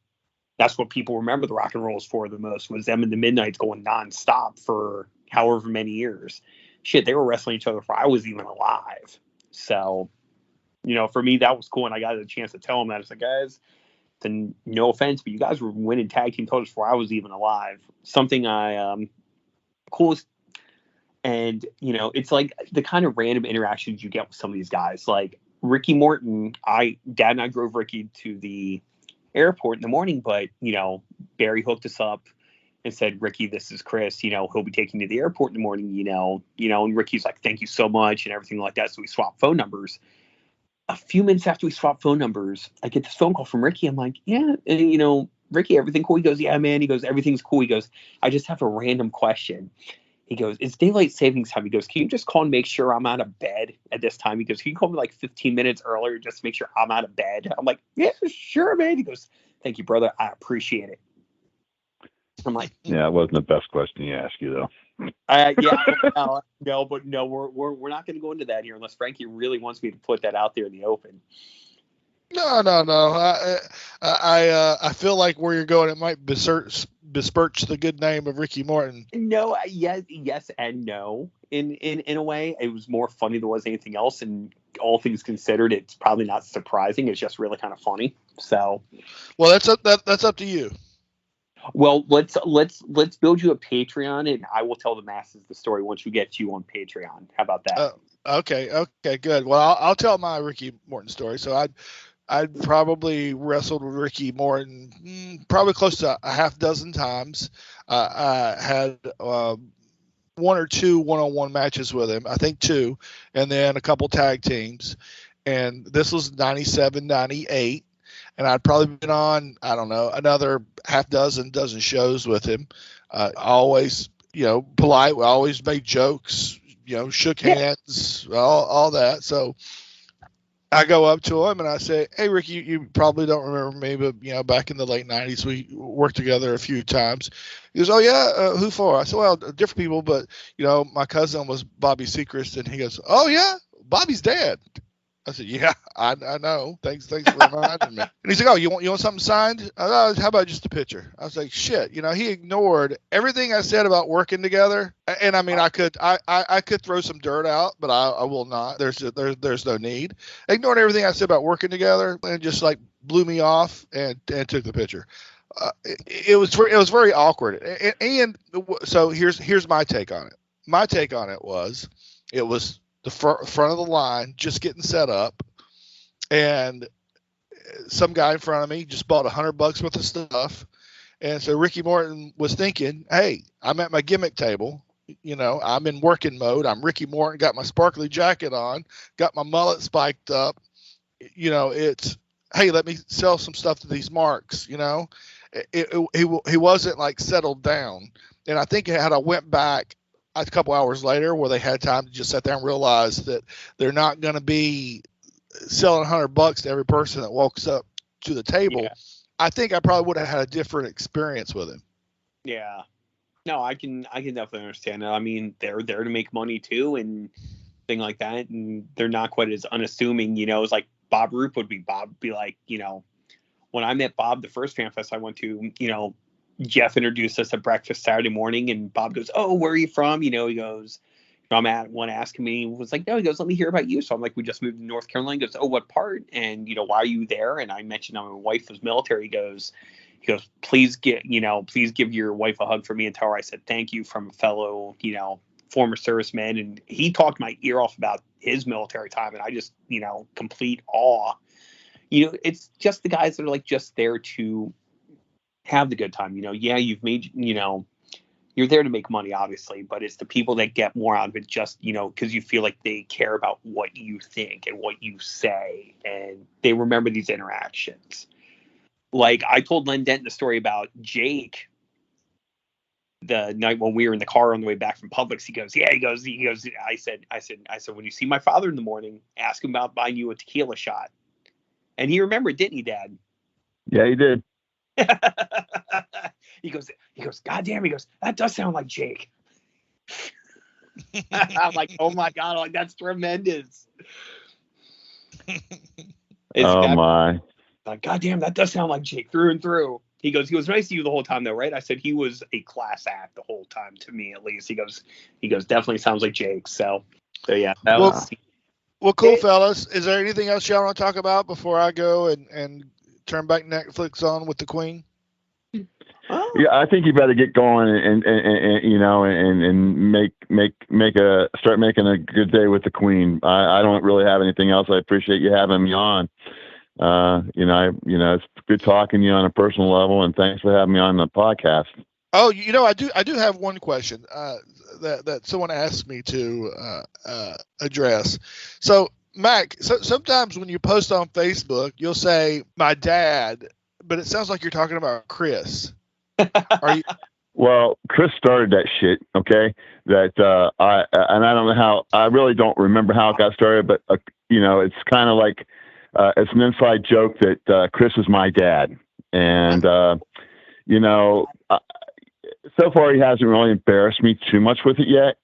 that's what people remember the Rock and Rolls for the most, was them in the Midnights going nonstop for however many years. Shit, they were wrestling each other before I was even alive. So, for me, that was cool. And I got a chance to tell him that. I was like, guys, then no offense, but you guys were winning tag team titles before I was even alive. Something coolest. And, it's like the kind of random interactions you get with some of these guys. Like Ricky Morton, Dad and I drove Ricky to the airport in the morning, but, Barry hooked us up and said, Ricky, this is Chris, he'll be taking you to the airport in the morning, and Ricky's like, thank you so much and everything like that. So we swapped phone numbers. A few minutes after we swapped phone numbers, I get this phone call from Ricky. I'm like, yeah, and, Ricky, everything cool? He goes, yeah, man. He goes, everything's cool. He goes, I just have a random question. He goes, it's daylight savings time. He goes, can you just call and make sure I'm out of bed at this time? He goes, can you call me like 15 minutes earlier just to make sure I'm out of bed? I'm like, yeah, sure, man. He goes, thank you, brother. I appreciate it. I'm like, yeah, it wasn't the best question he asked you, though. No, we're not going to go into that here unless Frankie really wants me to put that out there in the open. No. I feel like where you're going, it might besmirch the good name of Ricky Morton. No, yes, and no. In a way, it was more funny than was anything else. And all things considered, it's probably not surprising. It's just really kind of funny. So, well, that's up to you. Well, let's build you a Patreon, and I will tell the masses the story once we get you on Patreon. How about that? Okay, good. Well, I'll tell my Ricky Morton story. So I'd probably wrestled with Ricky Morton probably close to a half dozen times. I had 1 or 2 one-on-one matches with him. I think 2, and then a couple tag teams. And this was 97, 98. And I'd probably been on, I don't know, another half dozen shows with him. Always, polite. We always made jokes, shook hands, all that. So I go up to him and I say, hey, Ricky, you probably don't remember me, but, back in the late 90s, we worked together a few times. He goes, oh, yeah, who for? I said, well, different people, but, my cousin was Bobby Seacrest. And he goes, oh, yeah, Bobby's dead. I said, yeah, I know. Thanks for reminding me. And he's like, oh, you want something signed? How about just a picture? I was like, shit. He ignored everything I said about working together. And I mean, I could throw some dirt out, but I will not. There's no need. Ignored everything I said about working together and just like blew me off and took the picture. It was very awkward. And so here's my take on it. My take on it was the front of the line just getting set up, and some guy in front of me just bought $100 worth of stuff. And so Ricky Morton was thinking, hey, I'm at my gimmick table. I'm in working mode. I'm Ricky Morton, got my sparkly jacket on, got my mullet spiked up. It's, hey, let me sell some stuff to these marks. He wasn't like settled down. And I think had I went back a couple hours later where they had time to just sit there and realize that they're not going to be selling $100 to every person that walks up to the table. Yeah. I think I probably would have had a different experience with him. Yeah. No, I can definitely understand that. I mean, they're there to make money too and thing like that. And they're not quite as unassuming, it's like Bob Roop would be. Bob would be like, when I met Bob, the first fan fest I went to, Jeff introduced us at breakfast Saturday morning, and Bob goes, oh, where are you from? He goes, I'm at one asking me, he was like, no, he goes, let me hear about you. So I'm like, we just moved to North Carolina. He goes, oh, what part? And, why are you there? And I mentioned my wife was military. He goes, please give your wife a hug for me and tell her I said thank you from a fellow, former serviceman. And he talked my ear off about his military time. And I just, complete awe. It's just the guys that are like just there to have the good time. Yeah, you've made, you're there to make money, obviously, but it's the people that get more out of it just, because you feel like they care about what you think and what you say, and they remember these interactions. Like, I told Len Denton the story about Jake the night when we were in the car on the way back from Publix. He goes, I said, when you see my father in the morning, ask him about buying you a tequila shot. And he remembered, didn't he, Dad? Yeah, he did. He goes, God damn, he goes, that does sound like Jake. I'm like, oh my God, like, that's tremendous. My. Like, God damn, that does sound like Jake through and through. He goes, he was nice to you the whole time though, right? I said, he was a class act the whole time, to me at least. He goes, definitely sounds like Jake. So yeah, that was. Well, cool, fellas. Is there anything else y'all want to talk about before I go and turn back Netflix on with the Queen? Yeah, I think you better get going and start making a good day with the Queen. I don't really have anything else. I appreciate you having me on. It's good talking to you on a personal level, and thanks for having me on the podcast. Oh, I do have one question that someone asked me to address. So, Mac, sometimes when you post on Facebook, you'll say my dad, but it sounds like you're talking about Chris. Are you? Well, Chris started that shit. Okay, I don't know how. I really don't remember how it got started, but it's kind of like it's an inside joke that Chris is my dad, and so far he hasn't really embarrassed me too much with it yet.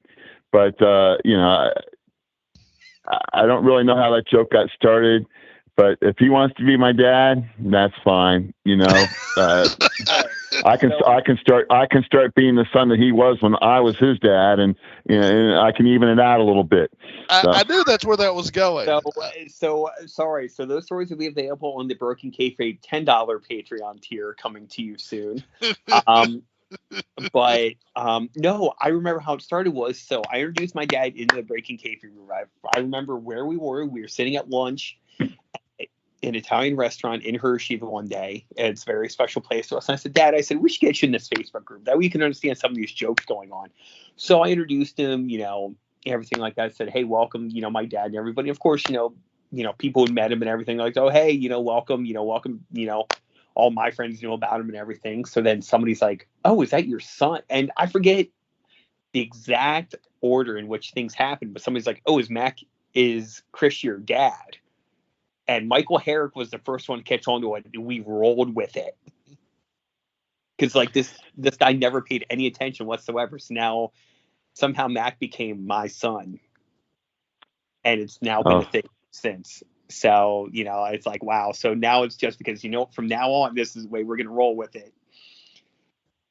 But I don't really know how that joke got started. But if he wants to be my dad, that's fine. I can start being the son that he was when I was his dad, and I can even it out a little bit. I knew that's where that was going. So sorry. So those stories will be available on the Broken Kayfabe $10 Patreon tier, coming to you soon. But no, I remember how it started was, so I introduced my dad into the Breaking Kayfabe Revive. I remember where we were. We were sitting at lunch in an Italian restaurant in Hershey the one day. It's a very special place to us. And I said, Dad, we should get you in this Facebook group. That way you can understand some of these jokes going on. So I introduced him, everything like that. I said, hey, welcome, my dad and everybody. Of course, people who met him and everything like, oh, hey, welcome, all my friends knew about him and everything. So then somebody's like, oh, is that your son? And I forget the exact order in which things happened, but somebody's like, oh, is Chris your dad? And Michael Herrick was the first one to catch on to it. And we rolled with it. Because this guy never paid any attention whatsoever. So now somehow Mac became my son. And it's now been a thing since. So, it's like, wow. So now it's just because, from now on, this is the way we're going to roll with it.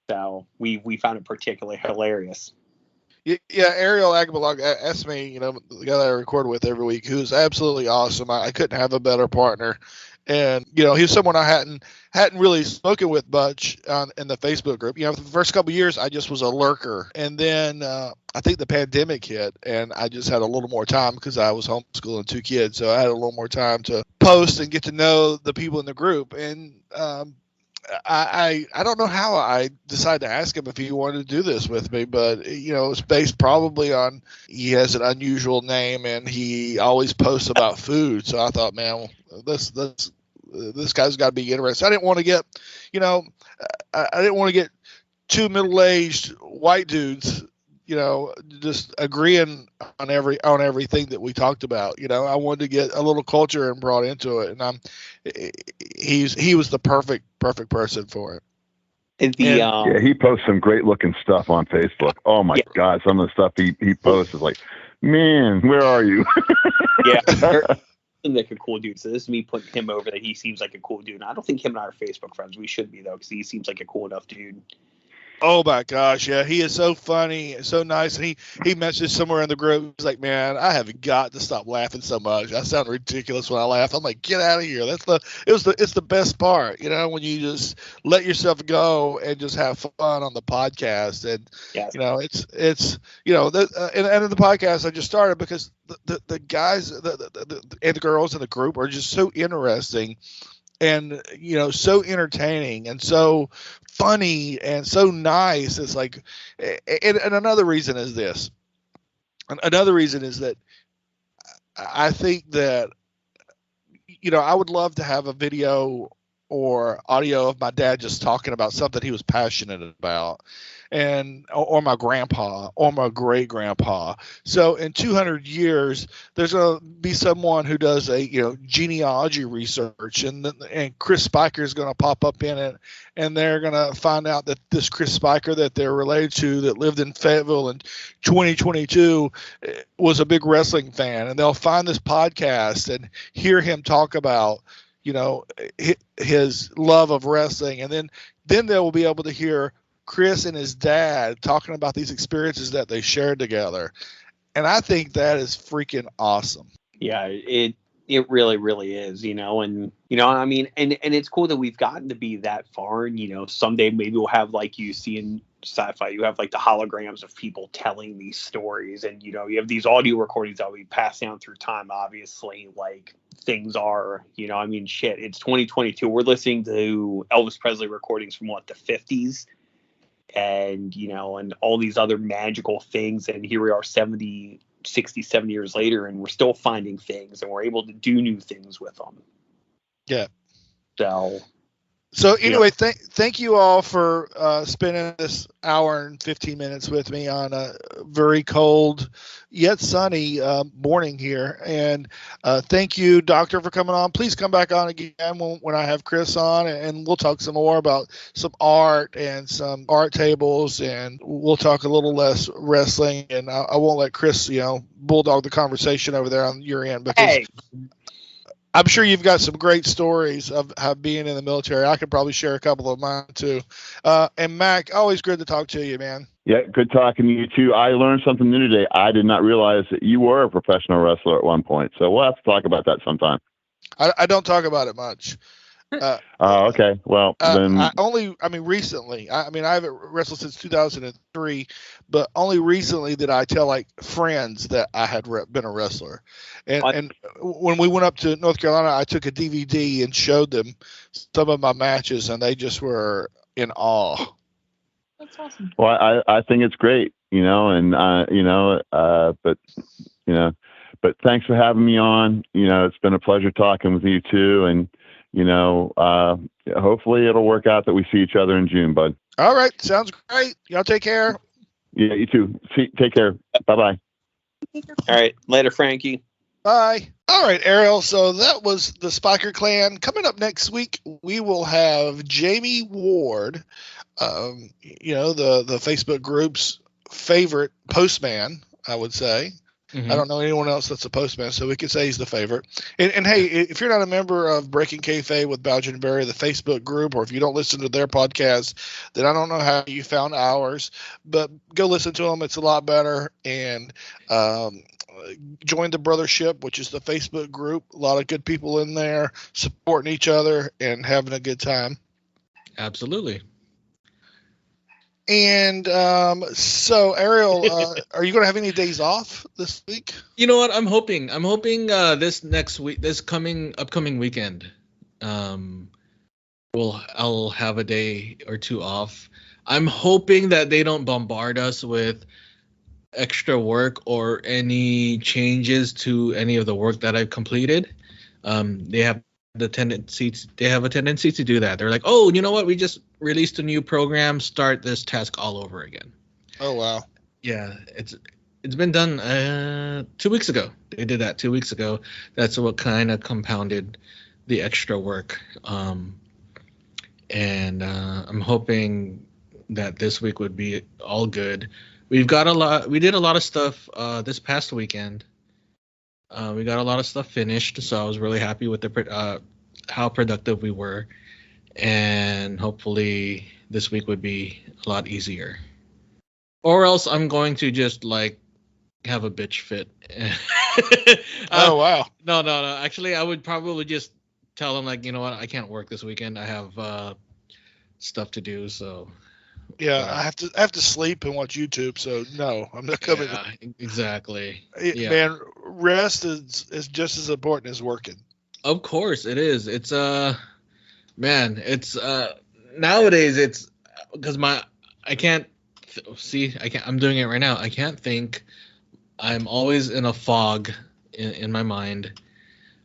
So we found it particularly hilarious. Yeah, Ariel Agbalog asked me, the guy that I record with every week, who's absolutely awesome. I couldn't have a better partner. And, he's someone I hadn't really spoken with much in the Facebook group. For the first couple of years, I just was a lurker. And then I think the pandemic hit, and I just had a little more time because I was homeschooling 2 kids. So I had a little more time to post and get to know the people in the group. And I don't know how I decided to ask him if he wanted to do this with me, but it's based probably on he has an unusual name and he always posts about food. So I thought, man, this guy's got to be interesting. I didn't want to get, I didn't want to get 2 middle-aged white dudes, just agreeing on everything that we talked about. I wanted to get a little culture and brought into it, and he was the perfect person for it. Yeah, he posts some great looking stuff on Facebook. Oh my God, some of the stuff he posts is like, man, where are you? Yeah. Like a cool dude. So this is me putting him over that he seems like a cool dude. And I don't think him and I are Facebook friends. We should be though, because he seems like a cool enough dude. Oh my gosh, yeah, he is so funny and so nice. And he messaged somewhere in the group. He's like, man, I have got to stop laughing so much. I sound ridiculous when I laugh. I'm like, get out of here. It's the best part, when you just let yourself go and just have fun on the podcast. And it's and in the podcast I just started because the guys and the girls in the group are just so interesting. and so entertaining and so funny and so nice. It's like, and another reason is this. Another reason is that I think that I would love to have a video or audio of my dad just talking about something he was passionate about, or my grandpa or my great grandpa. So in 200 years, there's going to be someone who does a genealogy research, and Chris Spiker is going to pop up in it, and they're going to find out that this Chris Spiker that they're related to that lived in Fayetteville in 2022 was a big wrestling fan, and they'll find this podcast and hear him talk about his love of wrestling, and then they will be able to hear Chris and his dad talking about these experiences that they shared together. And I think that is freaking awesome. Yeah, it really, really is, and I mean, and it's cool that we've gotten to be that far, and someday maybe we'll have, like you see in sci-fi, you have like the holograms of people telling these stories, and you have these audio recordings that we pass down through time. Obviously, like things are, I mean, shit, it's 2022. We're listening to Elvis Presley recordings from the 50s, and and all these other magical things, and here we are 60, 70 years later, and we're still finding things, and we're able to do new things with them. Yeah. So anyway, thank you all for spending this hour and 15 minutes with me on a very cold yet sunny morning here. And thank you, Doctor, for coming on. Please come back on again when I have Chris on, and we'll talk some more about some art and some art tables, and we'll talk a little less wrestling. And I won't let Chris, bulldog the conversation over there on your end, because I'm sure you've got some great stories of how being in the military. I could probably share a couple of mine too. And Mac, always good to talk to you, man. Yeah, good talking to you too. I learned something new today. I did not realize that you were a professional wrestler at one point. So we'll have to talk about that sometime. I don't talk about it much. Okay. Well, then recently. I haven't wrestled since 2003, but only recently did I tell like friends that I had been a wrestler. And when we went up to North Carolina, I took a DVD and showed them some of my matches, and they just were in awe. That's awesome. Well, I think it's great, but thanks for having me on. It's been a pleasure talking with you too, and hopefully it'll work out that we see each other in June, bud. All right. Sounds great. Y'all take care. Yeah, you too. Take care. Bye-bye. All right. Later, Frankie. Bye. All right, Ariel. So that was the Spiker Clan. Coming up next week, we will have Jamie Ward, the Facebook group's favorite postman, I would say. Mm-hmm. I don't know anyone else that's a postman, so we could say he's the favorite. And hey, if you're not a member of Breaking Kayfabe with Bouger and Barry, the Facebook group, or if you don't listen to their podcast, then I don't know how you found ours, but go listen to them. It's a lot better. And join the Brothership, which is the Facebook group. A lot of good people in there supporting each other and having a good time. Absolutely. And so, Ariel, are you going to have any days off this week? You know what? I'm hoping this next week, upcoming weekend, I'll have a day or two off. I'm hoping that they don't bombard us with extra work or any changes to any of the work that I've completed. They have a tendency to do that. They're like, oh, you know what? We just released a new program. Start this task all over again. Oh, wow. Yeah, it's been done 2 weeks ago. They did that 2 weeks ago. That's what kind of compounded the extra work. And I'm hoping that this week would be all good. We did a lot of stuff this past weekend. We got a lot of stuff finished, so I was really happy with how productive we were, and hopefully this week would be a lot easier. Or else I'm going to just have a bitch fit. Oh wow! No. Actually, I would probably just tell them you know what, I can't work this weekend. I have stuff to do, so. Yeah, I have to sleep and watch YouTube, so no, I'm not coming. Yeah, exactly. Man, rest is just as important as working. Of course it is. It's Man, it's nowadays it's because I can't see. I'm doing it right now. I can't think. I'm always in a fog in my mind.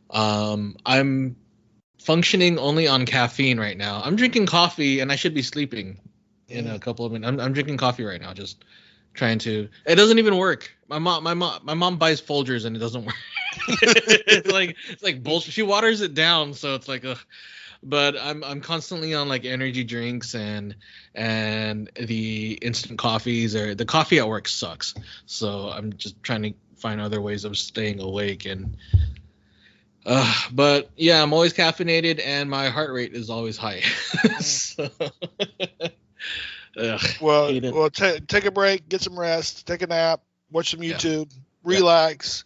I'm functioning only on caffeine right now. I'm drinking coffee and I should be sleeping in a couple of minutes. I'm drinking coffee right now, just trying to. It doesn't even work. My mom buys Folgers and it doesn't work. it's like bullshit. She waters it down, so it's like ugh. But I'm constantly on like energy drinks and the instant coffees, or the coffee at work sucks. So I'm just trying to find other ways of staying awake and but yeah, I'm always caffeinated and my heart rate is always high. So, well, take a break, get some rest, take a nap, watch some YouTube, relax.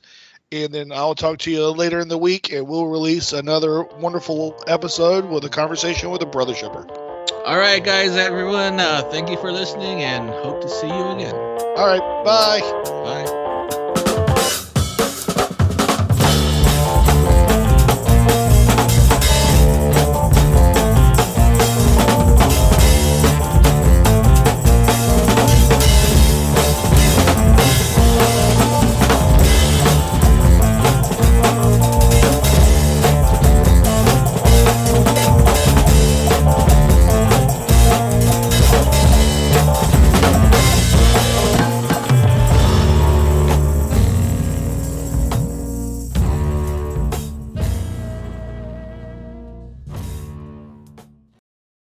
And then I'll talk to you later in the week, and we'll release another wonderful episode with a conversation with a brother shipper. All right, guys, everyone, thank you for listening, and hope to see you again. All right, bye. Bye.